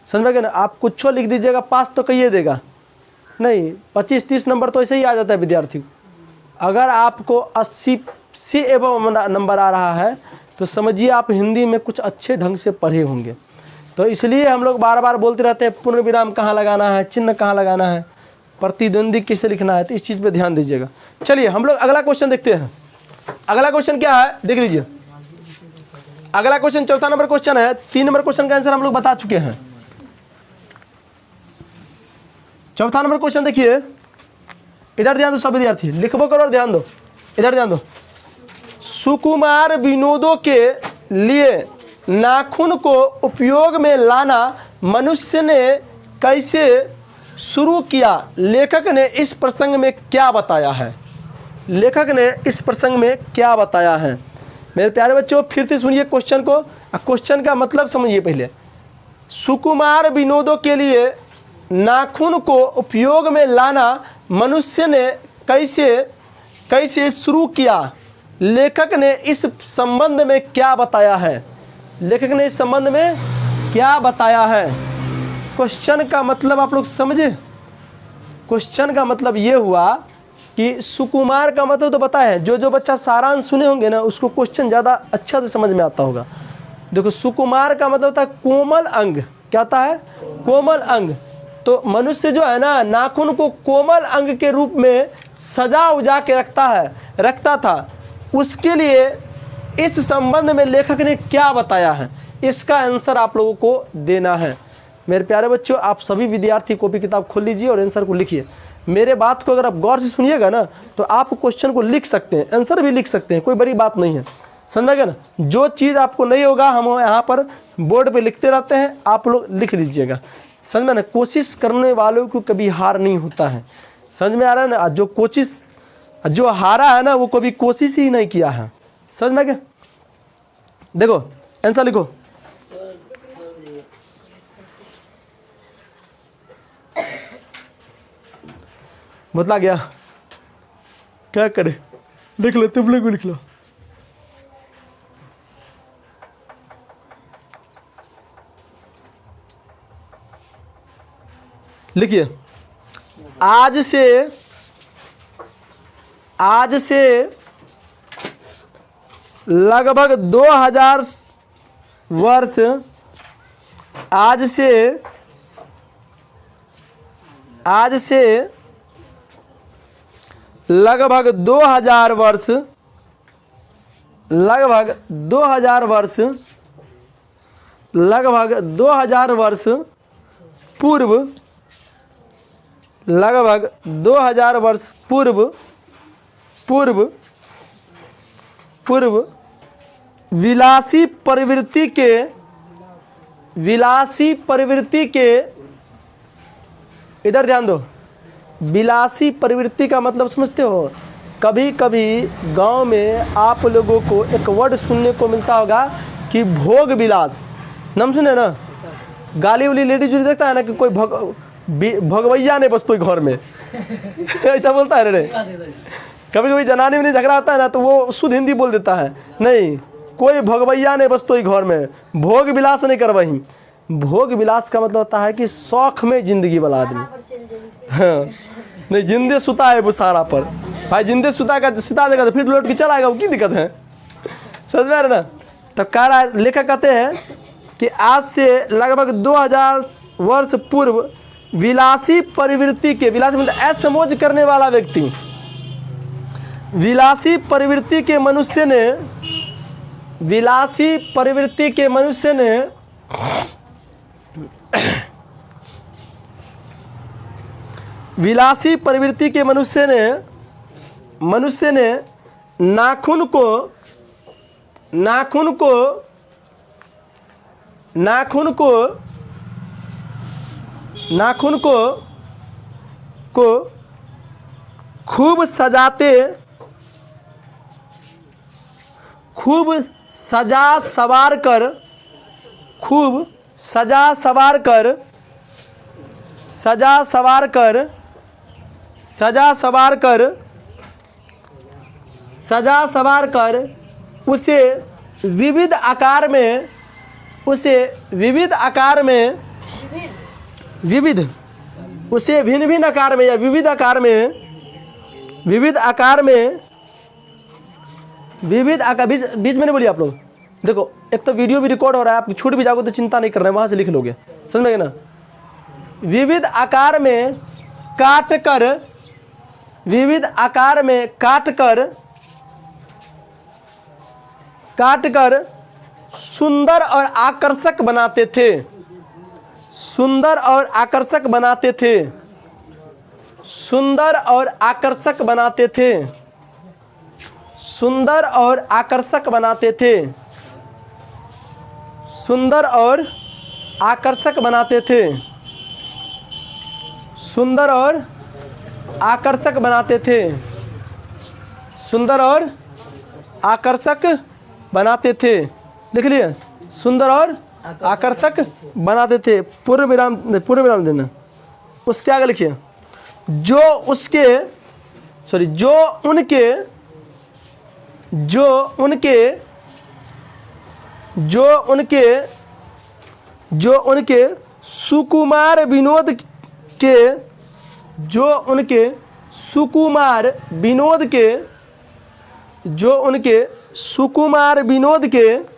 समझ में गए ना। आप कुछ लिख दीजिएगा पास तो कहिए देगा नहीं। 25-30 नंबर तो ऐसे ही आ जाता है विद्यार्थी को। अगर आपको 80 से एवं नंबर आ रहा है तो समझिए आप हिंदी में कुछ अच्छे ढंग से पढ़े होंगे। तो इसलिए हम लोग बार बार बोलते रहते हैं पूर्ण विराम कहाँ लगाना है, चिन्ह कहाँ लगाना है, प्रतिद्वंदी किसे लिखना है। तो इस चीज़ पे ध्यान दीजिएगा। चलिए हम लोग अगला क्वेश्चन देखते हैं। अगला क्वेश्चन क्या है देख लीजिए। अगला क्वेश्चन चौथा नंबर क्वेश्चन है। 3 नंबर क्वेश्चन का आंसर हम लोग बता चुके हैं। चौथा नंबर क्वेश्चन देखिए। इधर ध्यान दो सब विद्यार्थी, लिखबो करो और ध्यान दो। इधर ध्यान दो। सुकुमार विनोदों के लिए नाखून को उपयोग में लाना मनुष्य ने कैसे शुरू किया? लेखक ने इस प्रसंग में क्या बताया है? लेखक ने इस प्रसंग में क्या बताया है? मेरे प्यारे बच्चों फिर से सुनिए क्वेश्चन को। क्वेश्चन का मतलब समझिए पहले। सुकुमार विनोदों के लिए नाखून को उपयोग में लाना मनुष्य ने कैसे शुरू किया? लेखक ने इस संबंध में क्या बताया है? लेखक ने इस संबंध में क्या बताया है? क्वेश्चन का मतलब आप लोग समझे? क्वेश्चन का मतलब ये हुआ कि सुकुमार का मतलब तो पता है। जो बच्चा सारांश सुने होंगे ना उसको क्वेश्चन ज़्यादा अच्छा से समझ में आता होगा। देखो सुकुमार का मतलब होता है कोमल अंग। क्या होता है? कोमल अंग। तो मनुष्य जो है ना नाखून को कोमल अंग के रूप में सजा उजा के रखता था। उसके लिए इस संबंध में लेखक ने क्या बताया है? इसका आंसर आप लोगों को देना है। मेरे प्यारे बच्चों आप सभी विद्यार्थी कॉपी किताब खोल लीजिए और आंसर को लिखिए। मेरे बात को अगर आप गौर से सुनिएगा ना तो आप क्वेश्चन को लिख सकते हैं, आंसर भी लिख सकते हैं, कोई बड़ी बात नहीं है। समझ गए ना। जो चीज़ आपको नहीं होगा हम यहाँ पर बोर्ड पे लिखते रहते हैं, आप लोग लिख लीजिएगा। समझ में ना। कोशिश करने वालों को कभी हार नहीं होता है। समझ में आ रहा है ना। जो हारा है ना वो कभी कोशिश ही नहीं किया है। समझ में गए। देखो आंसर लिखो। बतला गया। क्या करे? लिख लो, तुम लोग भी लिख लो। लिखिए, आज से लगभग 2000 वर्ष, आज से लगभग 2000 वर्ष, लगभग 2000 वर्ष, लगभग 2000 वर्ष पूर्व, लगभग 2000 वर्ष पूर्व विलासी प्रवृत्ति के, इधर ध्यान दो, विलासी प्रवृत्ति का मतलब समझते हो? कभी कभी गांव में आप लोगों को एक वर्ड सुनने को मिलता होगा कि भोग विलास, नाम सुने ना? गाली वाली लेडीज जो देखता है ना कि कोई भगवैया नहीं बस तो घर में ऐसा बोलता है रे। कभी कभी जनानी में झगड़ा होता है ना तो वो शुद्ध हिंदी बोल देता है, नहीं कोई भगवैया नहीं बस तो ही घर में, भोग विलास नहीं कर वही। भोग विलास का मतलब होता है कि शौक में जिंदगी वाला आदमी। हाँ, नहीं जिंदे सुता है वो सारा पर, भाई जिंदे सुता देगा तो फिर लौट के चला आएगा, वो की दिक्कत है? समझ में आ रहा ना? तो कह रहा है, लेखक कहते हैं कि आज से लगभग 2000 वर्ष पूर्व विलासी प्रवृत्ति के, विलासी मतलब ऐश-मौज करने वाला व्यक्ति, विलासी प्रवृत्ति के मनुष्य ने, विलासी प्रवृत्ति के मनुष्य ने विलासी प्रवृत्ति के मनुष्य ने नाखून को खूब सजा सवार कर उसे विविध आकार में, उसे भिन्न भिन्न आकार में या विविध आकार बीच में नहीं बोलिए आप लोग। देखो एक तो वीडियो भी रिकॉर्ड हो रहा है, आप छूट भी जाओगे तो चिंता नहीं कर रहे हैं, वहां से लिख लोगे, समझ में ना? विविध आकार में काट कर सुंदर और आकर्षक बनाते थे, सुंदर और आकर्षक बनाते थे, सुंदर और आकर्षक बनाते थे, सुंदर और आकर्षक बनाते थे, सुंदर और आकर्षक बनाते थे, सुंदर और आकर्षक बनाते थे, सुंदर और आकर्षक बनाते थे। लिख लिए, सुंदर और आकर्षक बनाते थे। पूर्ण विराम देना। उसके आगे लिखिए, जो उनके सुकुमार विनोद के, जो उनके सुकुमार विनोद के, जो उनके सुकुमार विनोद के,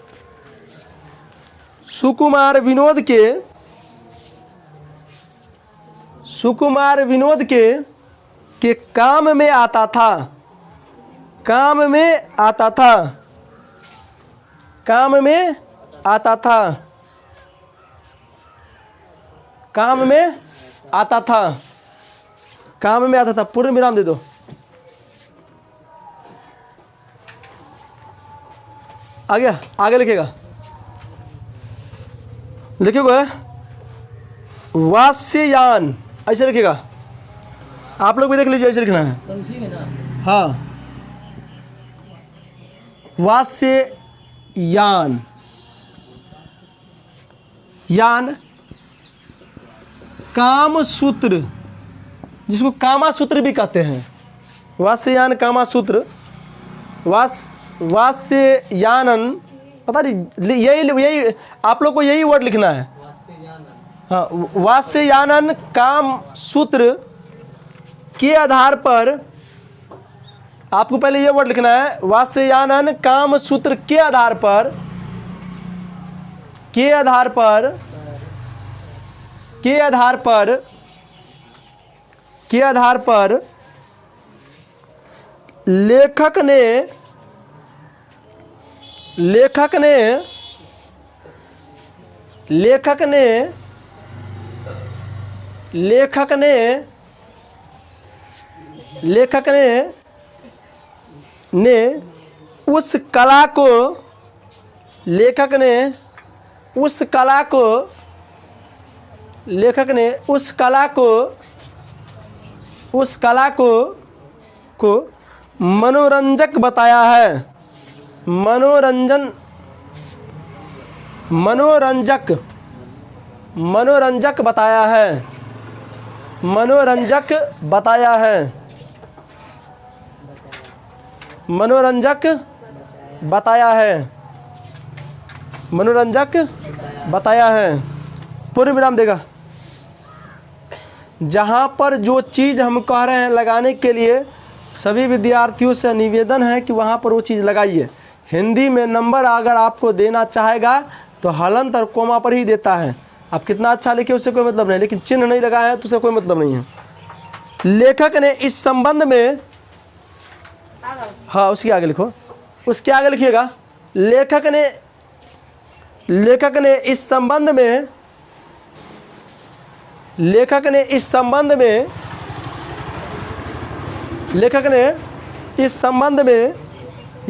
सुकुमार विनोद के, सुकुमार विनोद के काम में आता था, काम में आता था, काम में आता था, काम में आता था, काम में आता था। पूर्ण विराम दे दो। आगे लिखेगा, लिखेगा वास्ययान, ऐसे लिखेगा। आप लोग भी देख लीजिए, ऐसे लिखना है। हाँ, वास्ययान, यान काम सूत्र, जिसको कामा सूत्र भी कहते हैं। वास्ययान कामा सूत्र, वास्ययानन, पता नहीं, यही आप लोग को यही वर्ड लिखना है। हाँ, वात्स्यायन काम सूत्र के आधार पर, आपको पहले ये वर्ड लिखना है, वात्स्यायन काम सूत्र के आधार पर, के आधार पर, के आधार पर, के आधार पर लेखक ने लेखक ने लेखक ने लेखक ने लेखक ने उस कला को लेखक ने उस कला को लेखक ने उस कला को उस कला को मनोरंजक बताया है। मनोरंजन मनोरंजक मनोरंजक बताया है। मनोरंजक बताया है। मनोरंजक बताया है। मनोरंजक बताया है। पूर्ण विराम देगा। जहाँ पर जो चीज़ हम कह रहे हैं लगाने के लिए सभी विद्यार्थियों से निवेदन है कि वहाँ पर वो चीज़ लगाइए। हिंदी में नंबर अगर आपको देना चाहेगा तो हलंत और कोमा पर ही देता है। आप कितना अच्छा लिखे उससे कोई मतलब नहीं, लेकिन चिन्ह नहीं लगाया है तो उससे कोई मतलब नहीं है। लेखक ने इस संबंध में, हाँ उसके आगे लिखो, उसके आगे लिखिएगा। लेखक ने इस संबंध में, लेखक ने इस संबंध में, लेखक ने इस संबंध में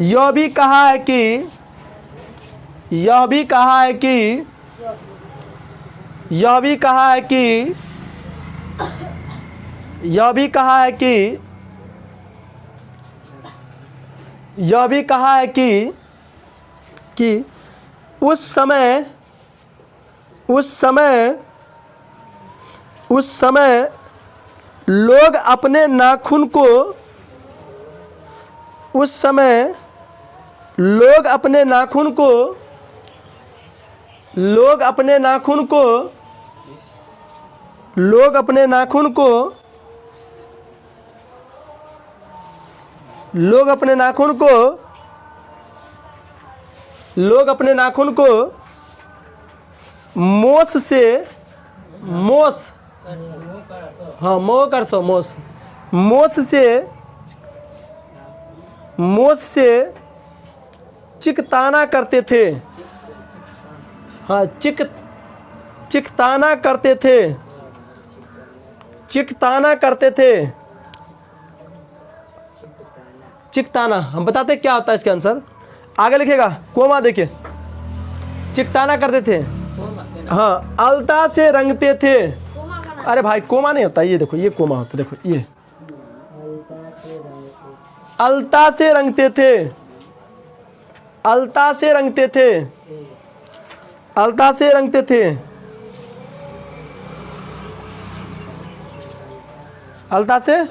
यह भी कहा है कि यह भी कहा है कि यह भी कहा है कि यह भी कहा है कि यह भी कहा है कि उस समय लोग अपने नाखून को उस समय लोग अपने नाखून को लोग अपने नाखून को लोग अपने नाखून को लोग अपने नाखून को लोग अपने नाखून को मोस से मोस हाँ मोह कर सो मोस मोस से चिकताना करते थे। हाँ चिकताना करते थे। चिकताना करते थे। चिकताना हम बताते क्या होता है इसका आंसर। आगे लिखेगा कोमा देखिए। चिकताना करते थे, हाँ अलता से रंगते थे। अरे भाई कोमा नहीं होता, ये देखो ये कोमा होता है। देखो ये अलता से रंगते थे। अलता से रंगते थे। अलता से रंगते थे। अलता से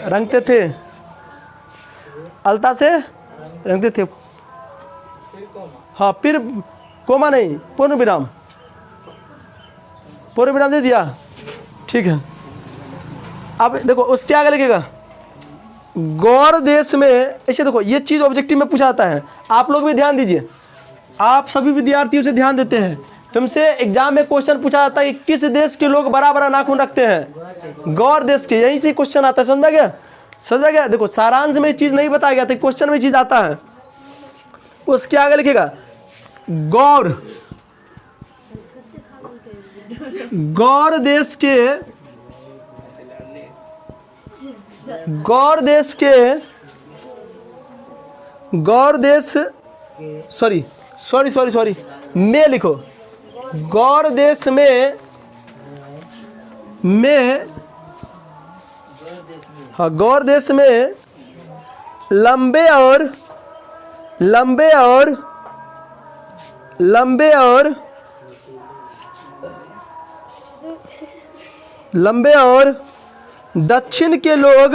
रंगते थे। अलता से रंगते थे। हाँ फिर कोमा नहीं, पूर्ण विराम। पूर्ण विराम दे दिया, ठीक है। अब देखो उसके आगे लिखेगा गौर देश में। ऐसे देखो ये चीज़ ऑब्जेक्टिव में पूछा जाता है, आप लोग भी ध्यान दीजिए। आप सभी विद्यार्थियों से ध्यान देते हैं। तुमसे एग्जाम में क्वेश्चन पूछा जाता है कि किस देश के लोग बड़ा बड़ा नाखून रखते हैं? गौर देश के। यहीं से क्वेश्चन आता है, समझ में गया? समझ में गया? देखो सारांश में चीज़ नहीं बताया गया था, क्वेश्चन में चीज़ आता है। उसके आगे लिखेगा गौर। गौर देश के, गौर देश के, गौर देश सॉरी में लिखो। गौर देश में हाँ गौर देश में लंबे और दक्षिण के लोग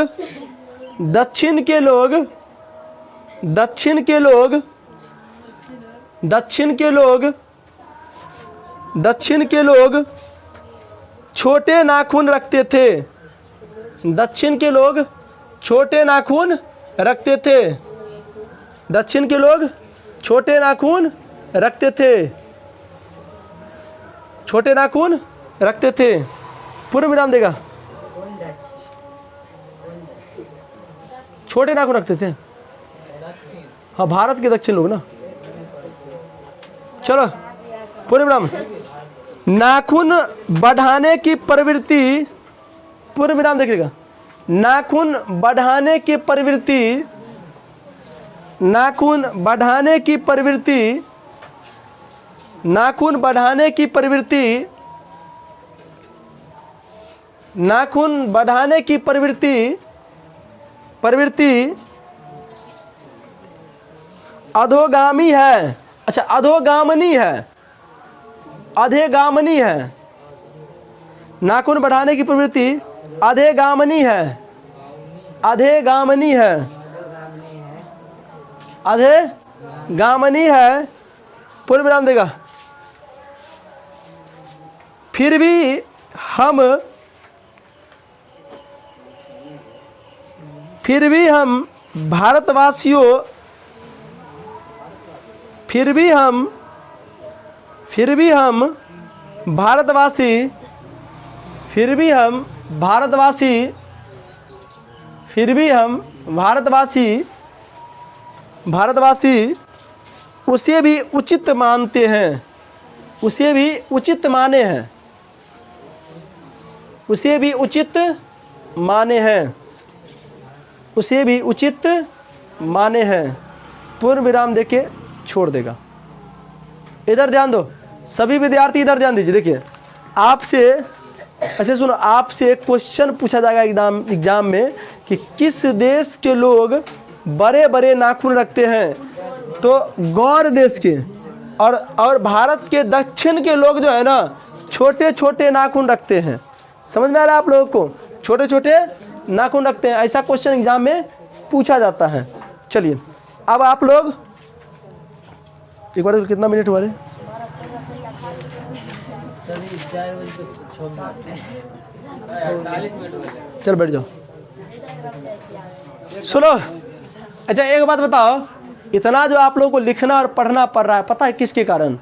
छोटे नाखून रखते थे। दक्षिण के लोग छोटे नाखून रखते थे। दक्षिण के लोग छोटे नाखून रखते थे। छोटे नाखून रखते थे। पूर्ण विराम देगा। छोटे नाखून रखते थे। हाँ, भारत के दक्षिण लोग ना। चलो पूर्ण विराम। नाखून बढ़ाने की प्रवृत्ति, पूर्ण विराम देखिएगा। नाखून बढ़ाने की प्रवृत्ति, नाखून बढ़ाने की प्रवृत्ति, नाखून बढ़ाने की प्रवृत्ति, नाखून बढ़ाने की प्रवृत्ति, प्रवृत्ति अधोगामी है। अच्छा, अधोगामनी है, अधेगामनी है। नाखून बढ़ाने की प्रवृत्ति अधेगामनी है, अधेगामनी है, अधेगामनी है। पूर्ण विराम देगा। फिर भी हम भारतवासियों, फिर भी हम भारतवासी, फिर भी हम भारतवासी, फिर भी हम भारतवासी, भारतवासी उसे भी उचित मानते हैं। उसे भी उचित माने हैं। उसे भी उचित माने हैं। उसे भी उचित माने हैं। पूर्ण विराम देके छोड़ देगा। इधर ध्यान दो सभी विद्यार्थी, इधर ध्यान दीजिए। देखिए आपसे, अच्छा सुनो, आपसे क्वेश्चन पूछा जाएगा एग्जाम में कि किस देश के लोग बड़े बड़े नाखून रखते हैं, तो गौर देश के और भारत के दक्षिण के लोग जो है ना छोटे छोटे नाखून रखते हैं। समझ में आ रहा है आप लोगों को? छोटे छोटे नाखून रखते हैं, ऐसा क्वेश्चन एग्जाम में पूछा जाता है। चलिए अब आप लोग एक बार, कितना मिनट हुआ रे? चल बैठ जाओ। सुनो, अच्छा एक बात बताओ, इतना जो आप लोगों को लिखना और पढ़ना पड़ रहा है, पता है किसके कारण?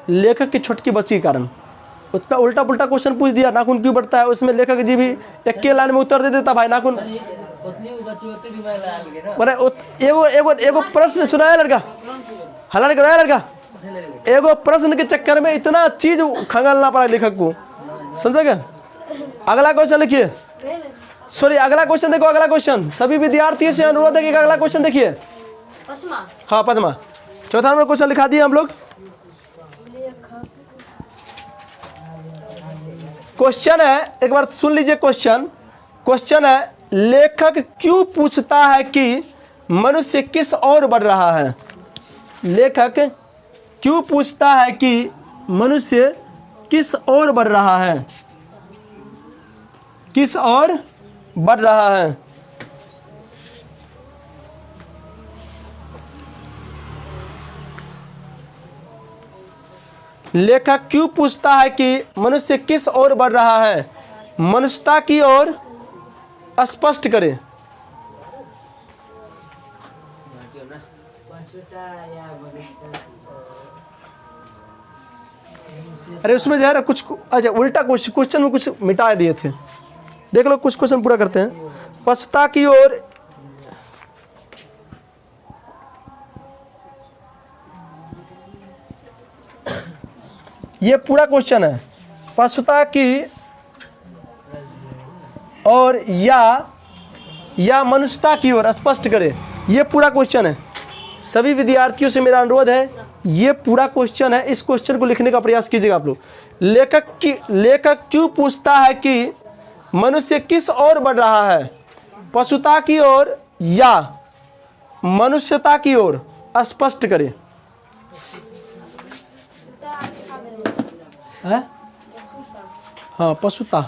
लेखक की छोटकी बच्ची के कारण। उसका उल्टा पुल्टा क्वेश्चन पूछ दिया, नाखून क्यों बढ़ता है, उसमें लेखक जी भी एक के लाइन में उत्तर दे देता, भाई नाखून। एगो प्रश्न सुनाया लड़का, हल्ला नहीं कराया लड़का, एगो प्रश्न के चक्कर में इतना चीज खंगालना पड़ा लेखक को, समझे क्या? अगला क्वेश्चन लिखिए। सॉरी, अगला क्वेश्चन देखो। अगला क्वेश्चन सभी विद्यार्थियों से अनुरोध है कि अगला क्वेश्चन देखिए। हाँ, पांचवा, चौथा नंबर क्वेश्चन लिखा दिए हम लोग। क्वेश्चन है, एक बार सुन लीजिए क्वेश्चन। क्वेश्चन है, लेखक क्यों पूछता है कि मनुष्य किस ओर बढ़ रहा है? लेखक क्यों पूछता है कि मनुष्य किस ओर बढ़ रहा है? किस ओर बढ़ रहा है? लेखक क्यों पूछता है कि मनुष्य किस ओर बढ़ रहा है? मनुष्यता की ओर स्पष्ट करें। अरे उसमें जो है कुछ, अच्छा उल्टा क्वेश्चन में कुछ मिटा दिए थे, देख लो। कुछ क्वेश्चन पूरा करते हैं। पश्चता की ओर, ये पूरा क्वेश्चन है। पश्चता की और या मनुष्यता की ओर स्पष्ट करें, ये पूरा क्वेश्चन है। सभी विद्यार्थियों से मेरा अनुरोध है, ये पूरा क्वेश्चन है, इस क्वेश्चन को लिखने का प्रयास कीजिएगा आप लोग। लेखक क्यों पूछता है कि मनुष्य किस ओर बढ़ रहा है? पशुता की ओर या मनुष्यता की ओर? स्पष्ट करें। है? हाँ, पशुता।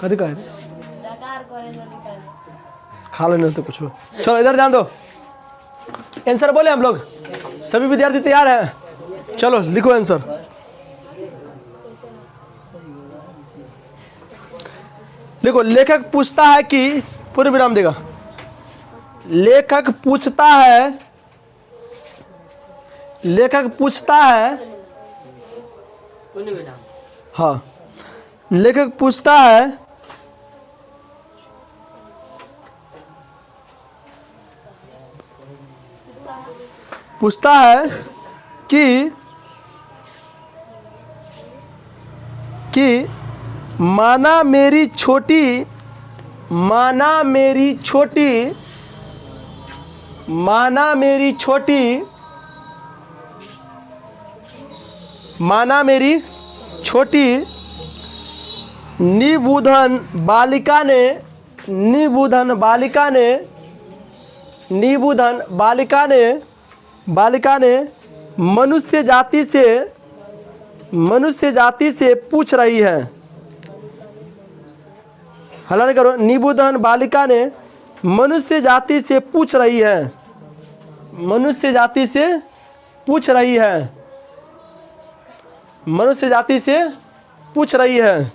कभी का है डकार करे तो निकाल खा लेने तो कुछ हो। चलो इधर ध्यान दो, आंसर बोले हम लोग, सभी विद्यार्थी तैयार हैं? चलो लिखो आंसर। देखो लेखक पूछता है कि, पूर्ण विराम देगा। लेखक पूछता है, लेखक पूछता है, पुण्य विराम। हाँ लेखक पूछता है कि माना मेरी छोटी, माना मेरी छोटी, माना मेरी छोटी, माना मेरी छोटी निबुधन बालिका ने, निबुधन बालिका ने, निबुधन बालिका ने, बालिका ने मनुष्य जाति से, मनुष्य जाति से पूछ रही है। हल्ला करो। निबुधन बालिका ने मनुष्य जाति से पूछ रही है, मनुष्य जाति से पूछ रही है, मनुष्य जाति से पूछ रही है,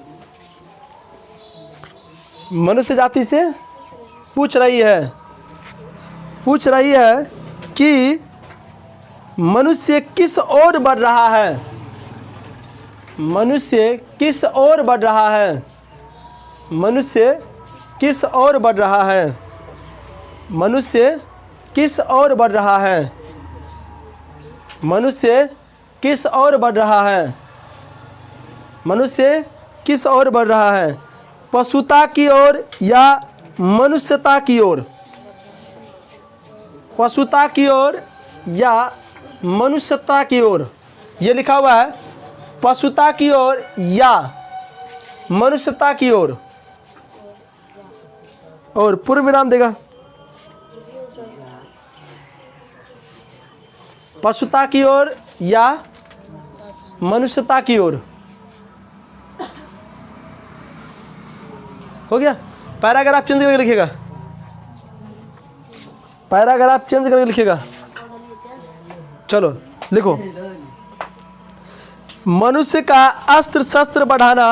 मनुष्य जाति से पूछ रही है, पूछ रही है कि मनुष्य किस ओर बढ़ रहा है, मनुष्य किस ओर बढ़ रहा है, मनुष्य किस ओर बढ़ रहा है, मनुष्य किस ओर बढ़ रहा है, मनुष्य किस ओर बढ़ रहा है, मनुष्य किस ओर बढ़ रहा है? पशुता की ओर या मनुष्यता की ओर? पशुता की ओर या मनुष्यता की ओर? ये लिखा हुआ है पशुता की ओर या मनुष्यता की ओर। और पूर्ण विराम देगा। पशुता की ओर या मनुष्यता की ओर? हो गया। पैराग्राफ चेंज करके लिखिएगा, पैराग्राफ चेंज करके लिखिएगा। चलो लिखो। मनुष्य का अस्त्र शस्त्र बढ़ाना,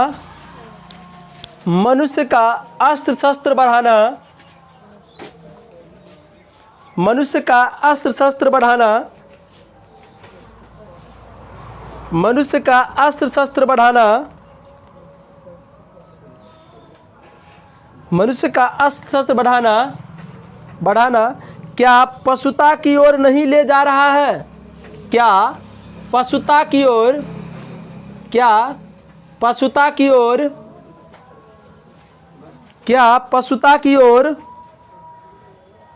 मनुष्य का अस्त्र शस्त्र बढ़ाना, मनुष्य का अस्त्र शस्त्र बढ़ाना, मनुष्य का अस्त्र शस्त्र बढ़ाना, मनुष्य का अस्त्र शस्त्र बढ़ाना, बढ़ाना क्या पशुता की ओर नहीं ले जा रहा है? क्या पशुता की ओर, क्या पशुता की ओर, क्या पशुता की ओर,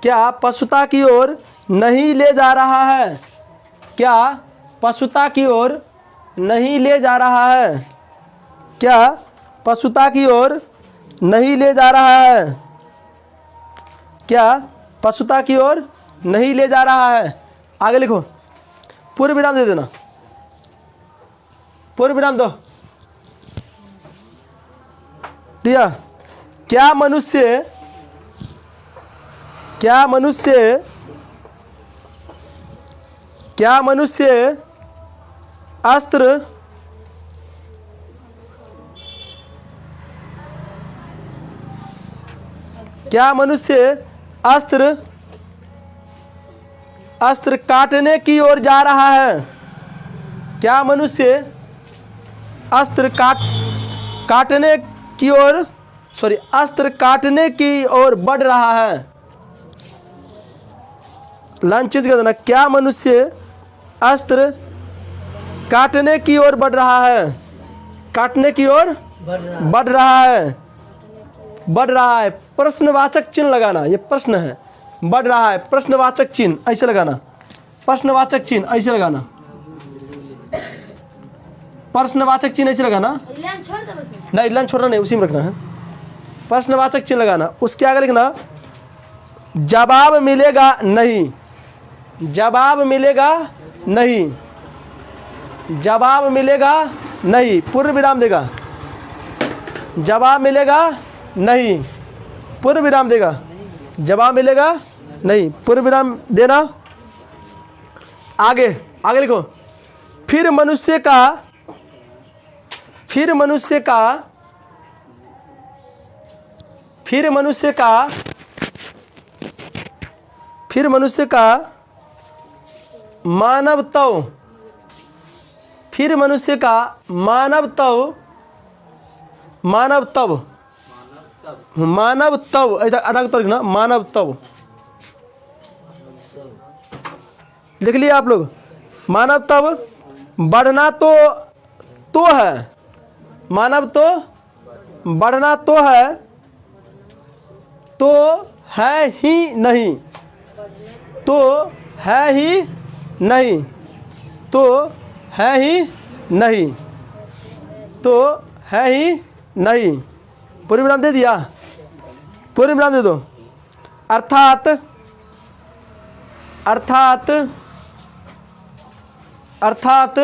क्या पशुता की ओर नहीं ले जा रहा है? क्या पशुता की ओर नहीं ले जा रहा है? क्या पशुता की ओर नहीं ले जा रहा है? क्या पशुता की ओर नहीं ले जा रहा है? आगे लिखो। पूर्ण विराम दे देना, पूर्ण विराम दो। दिया। क्या मनुष्य, क्या मनुष्य, क्या मनुष्य अस्त्र, क्या मनुष्य अस्त्र, अस्त्र काटने की ओर जा रहा है? क्या मनुष्य अस्त्र काटने की ओर, सॉरी, अस्त्र काटने की ओर बढ़ रहा है? लाइन चेंज कर देना। क्या मनुष्य अस्त्र काटने की ओर बढ़ रहा है? काटने की ओर बढ़ रहा है, बढ़ रहा है। प्रश्नवाचक चिन्ह लगाना, ये प्रश्न है। बढ़ रहा है, प्रश्नवाचक चिन्ह ऐसे लगाना, प्रश्नवाचक चिन्ह ऐसे लगाना, प्रश्नवाचक चिन्ह ऐसे लगाना। लाइन छोड़ दो बस। नहीं, लाइन छोड़ना नहीं, उसी में रखना है। प्रश्नवाचक चिन्ह लगाना। उसके आगे लिखना जवाब मिलेगा नहीं, जवाब मिलेगा नहीं, जवाब मिलेगा नहीं, पूर्ण विराम देगा। जवाब मिलेगा नहीं, पूर्ण विराम देगा। जवाब मिलेगा नहीं, पूर्ण विराम देना। आगे आगे लिखो। फिर मनुष्य का फिर मनुष्य का फिर मनुष्य का फिर मनुष्य का मानवत्व फिर मनुष्य का मानवत्व मानवत्व मानवत्व अलग तो लिखना, मानवत्व लिख लिया आप लोग। मानवत्व बढ़ना तो है, मानव तो बढ़ना तो है ही नहीं, तो है ही नहीं, तो है ही नहीं, तो है ही नहीं। पूर्ण विराम दे दिया, पूर्ण विराम दे दो। अर्थात अर्थात अर्थात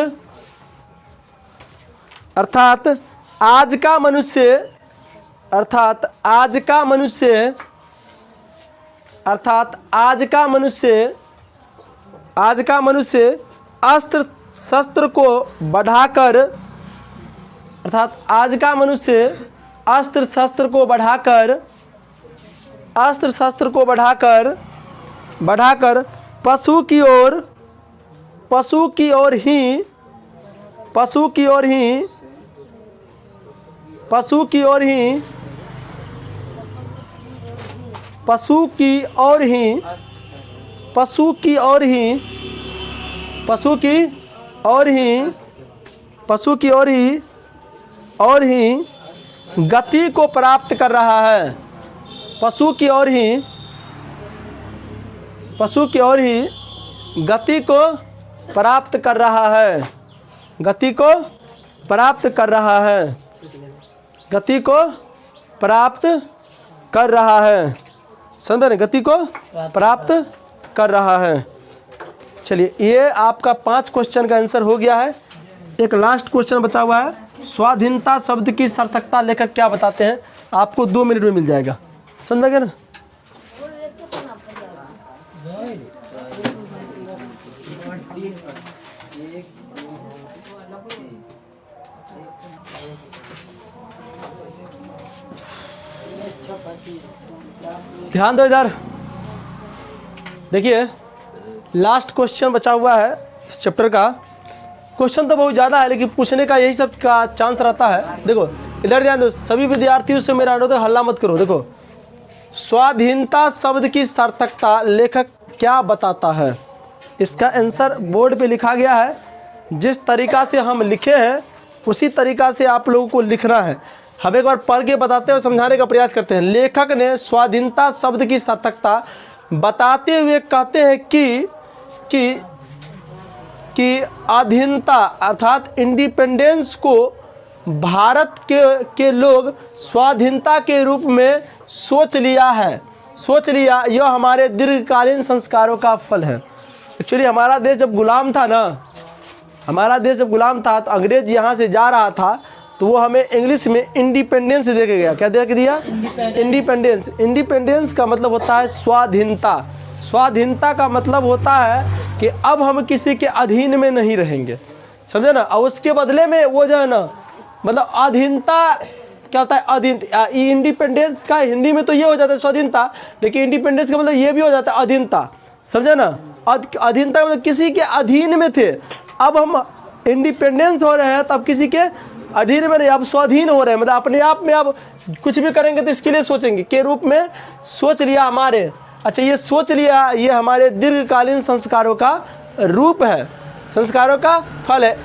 अर्थात आज का मनुष्य अर्थात आज का मनुष्य अर्थात आज का मनुष्य आज का मनुष्य अस्त्र शस्त्र को बढ़ाकर अर्थात आज का मनुष्य अस्त्र शस्त्र को बढ़ाकर बढ़ाकर पशु की ओर ही गति को प्राप्त कर रहा है। पशु की ओर ही गति को प्राप्त कर रहा है, गति को प्राप्त कर रहा है, गति को प्राप्त कर रहा है। समझ रहे? गति को प्राप्त कर रहा है। चलिए, ये आपका 5 क्वेश्चन का आंसर हो गया है। एक लास्ट क्वेश्चन बचा हुआ है। स्वाधीनता शब्द की सार्थकता लेखक क्या बताते हैं? आपको 2 मिनट में मिल जाएगा। समझ गए ना? ध्यान दो इधर, देखिए लास्ट क्वेश्चन बचा हुआ है इस चैप्टर का। क्वेश्चन तो बहुत ज़्यादा है, लेकिन पूछने का यही सब का चांस रहता है। देखो इधर ध्यान दो, सभी विद्यार्थियों से मेरा अनुरोध है, हल्ला मत करो। देखो, स्वाधीनता शब्द की सार्थकता लेखक क्या बताता है? इसका आंसर बोर्ड पे लिखा गया है। जिस तरीका से हम लिखे हैं उसी तरीका से आप लोगों को लिखना है। हम एक बार पढ़ के बताते हैं और समझाने का प्रयास करते हैं। लेखक ने स्वाधीनता शब्द की सार्थकता बताते हुए कहते हैं कि अधीनता अर्थात इंडिपेंडेंस को भारत के लोग स्वाधीनता के रूप में सोच लिया है। यह हमारे दीर्घकालीन संस्कारों का फल है। एक्चुअली हमारा देश जब गुलाम था ना, तो अंग्रेज यहाँ से जा रहा था, तो वो हमें इंग्लिश में इंडिपेंडेंस दे के गया। क्या दे के दिया? इंडिपेंडेंस। इंडिपेंडेंस का मतलब होता है स्वाधीनता। स्वाधीनता का मतलब होता है कि अब हम किसी के अधीन में नहीं रहेंगे, समझे ना। और उसके बदले में वो जो है ना, मतलब अधीनता क्या होता है? अधीन। इंडिपेंडेंस का हिंदी में तो ये हो जाता है स्वाधीनता, लेकिन इंडिपेंडेंस का मतलब ये भी हो जाता है अधीनता, समझे ना। अधीनता मतलब किसी के अधीन में थे, अब हम इंडिपेंडेंस हो रहे हैं तब किसी के अधीन में नहीं, अब स्वाधीन हो रहे हैं। मतलब अपने आप में अब कुछ भी करेंगे तो इसके लिए सोचेंगे के रूप में सोच लिया हमारे। अच्छा, ये सोच लिया, ये हमारे दीर्घकालीन संस्कारों का रूप है, संस्कारों का फल है।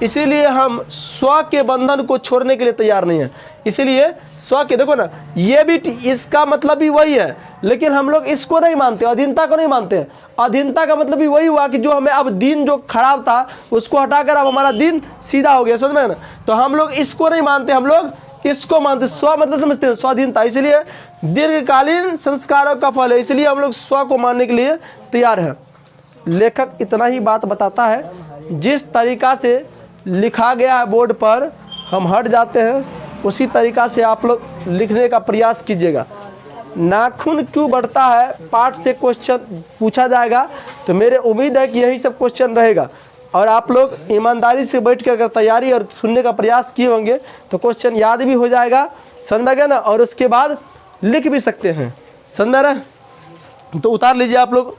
इसीलिए हम स्व के बंधन को छोड़ने के लिए तैयार नहीं है। इसीलिए स्व के, देखो ना, ये भी इसका मतलब भी वही है, लेकिन हम लोग इसको नहीं मानते, अधीनता को नहीं मानते। अधीनता का मतलब भी वही हुआ कि जो हमें अब दिन जो खराब था उसको हटाकर अब हमारा दिन सीधा हो गया, समझ में ना। तो हम लोग इसको नहीं मानते, हम लोग इसको मानते। स्व मतलब समझते हैं स्वाधीनता, इसलिए दीर्घकालीन संस्कारों का फल है, इसलिए हम लोग स्व को मानने के लिए तैयार हैं। लेखक इतना ही बात बताता है, जिस तरीका से लिखा गया है बोर्ड पर हम हट जाते हैं, उसी तरीका से आप लोग लिखने का प्रयास कीजिएगा। नाखून क्यों बढ़ता है पाठ से क्वेश्चन पूछा जाएगा, तो मेरे उम्मीद है कि यही सब क्वेश्चन रहेगा और आप लोग ईमानदारी से बैठ कर अगर तैयारी और सुनने का प्रयास किए होंगे तो क्वेश्चन याद भी हो जाएगा, समझ में गया ना, और उसके बाद लिख भी सकते हैं। समझ में आ रहा है? तो उतार लीजिए आप लोग।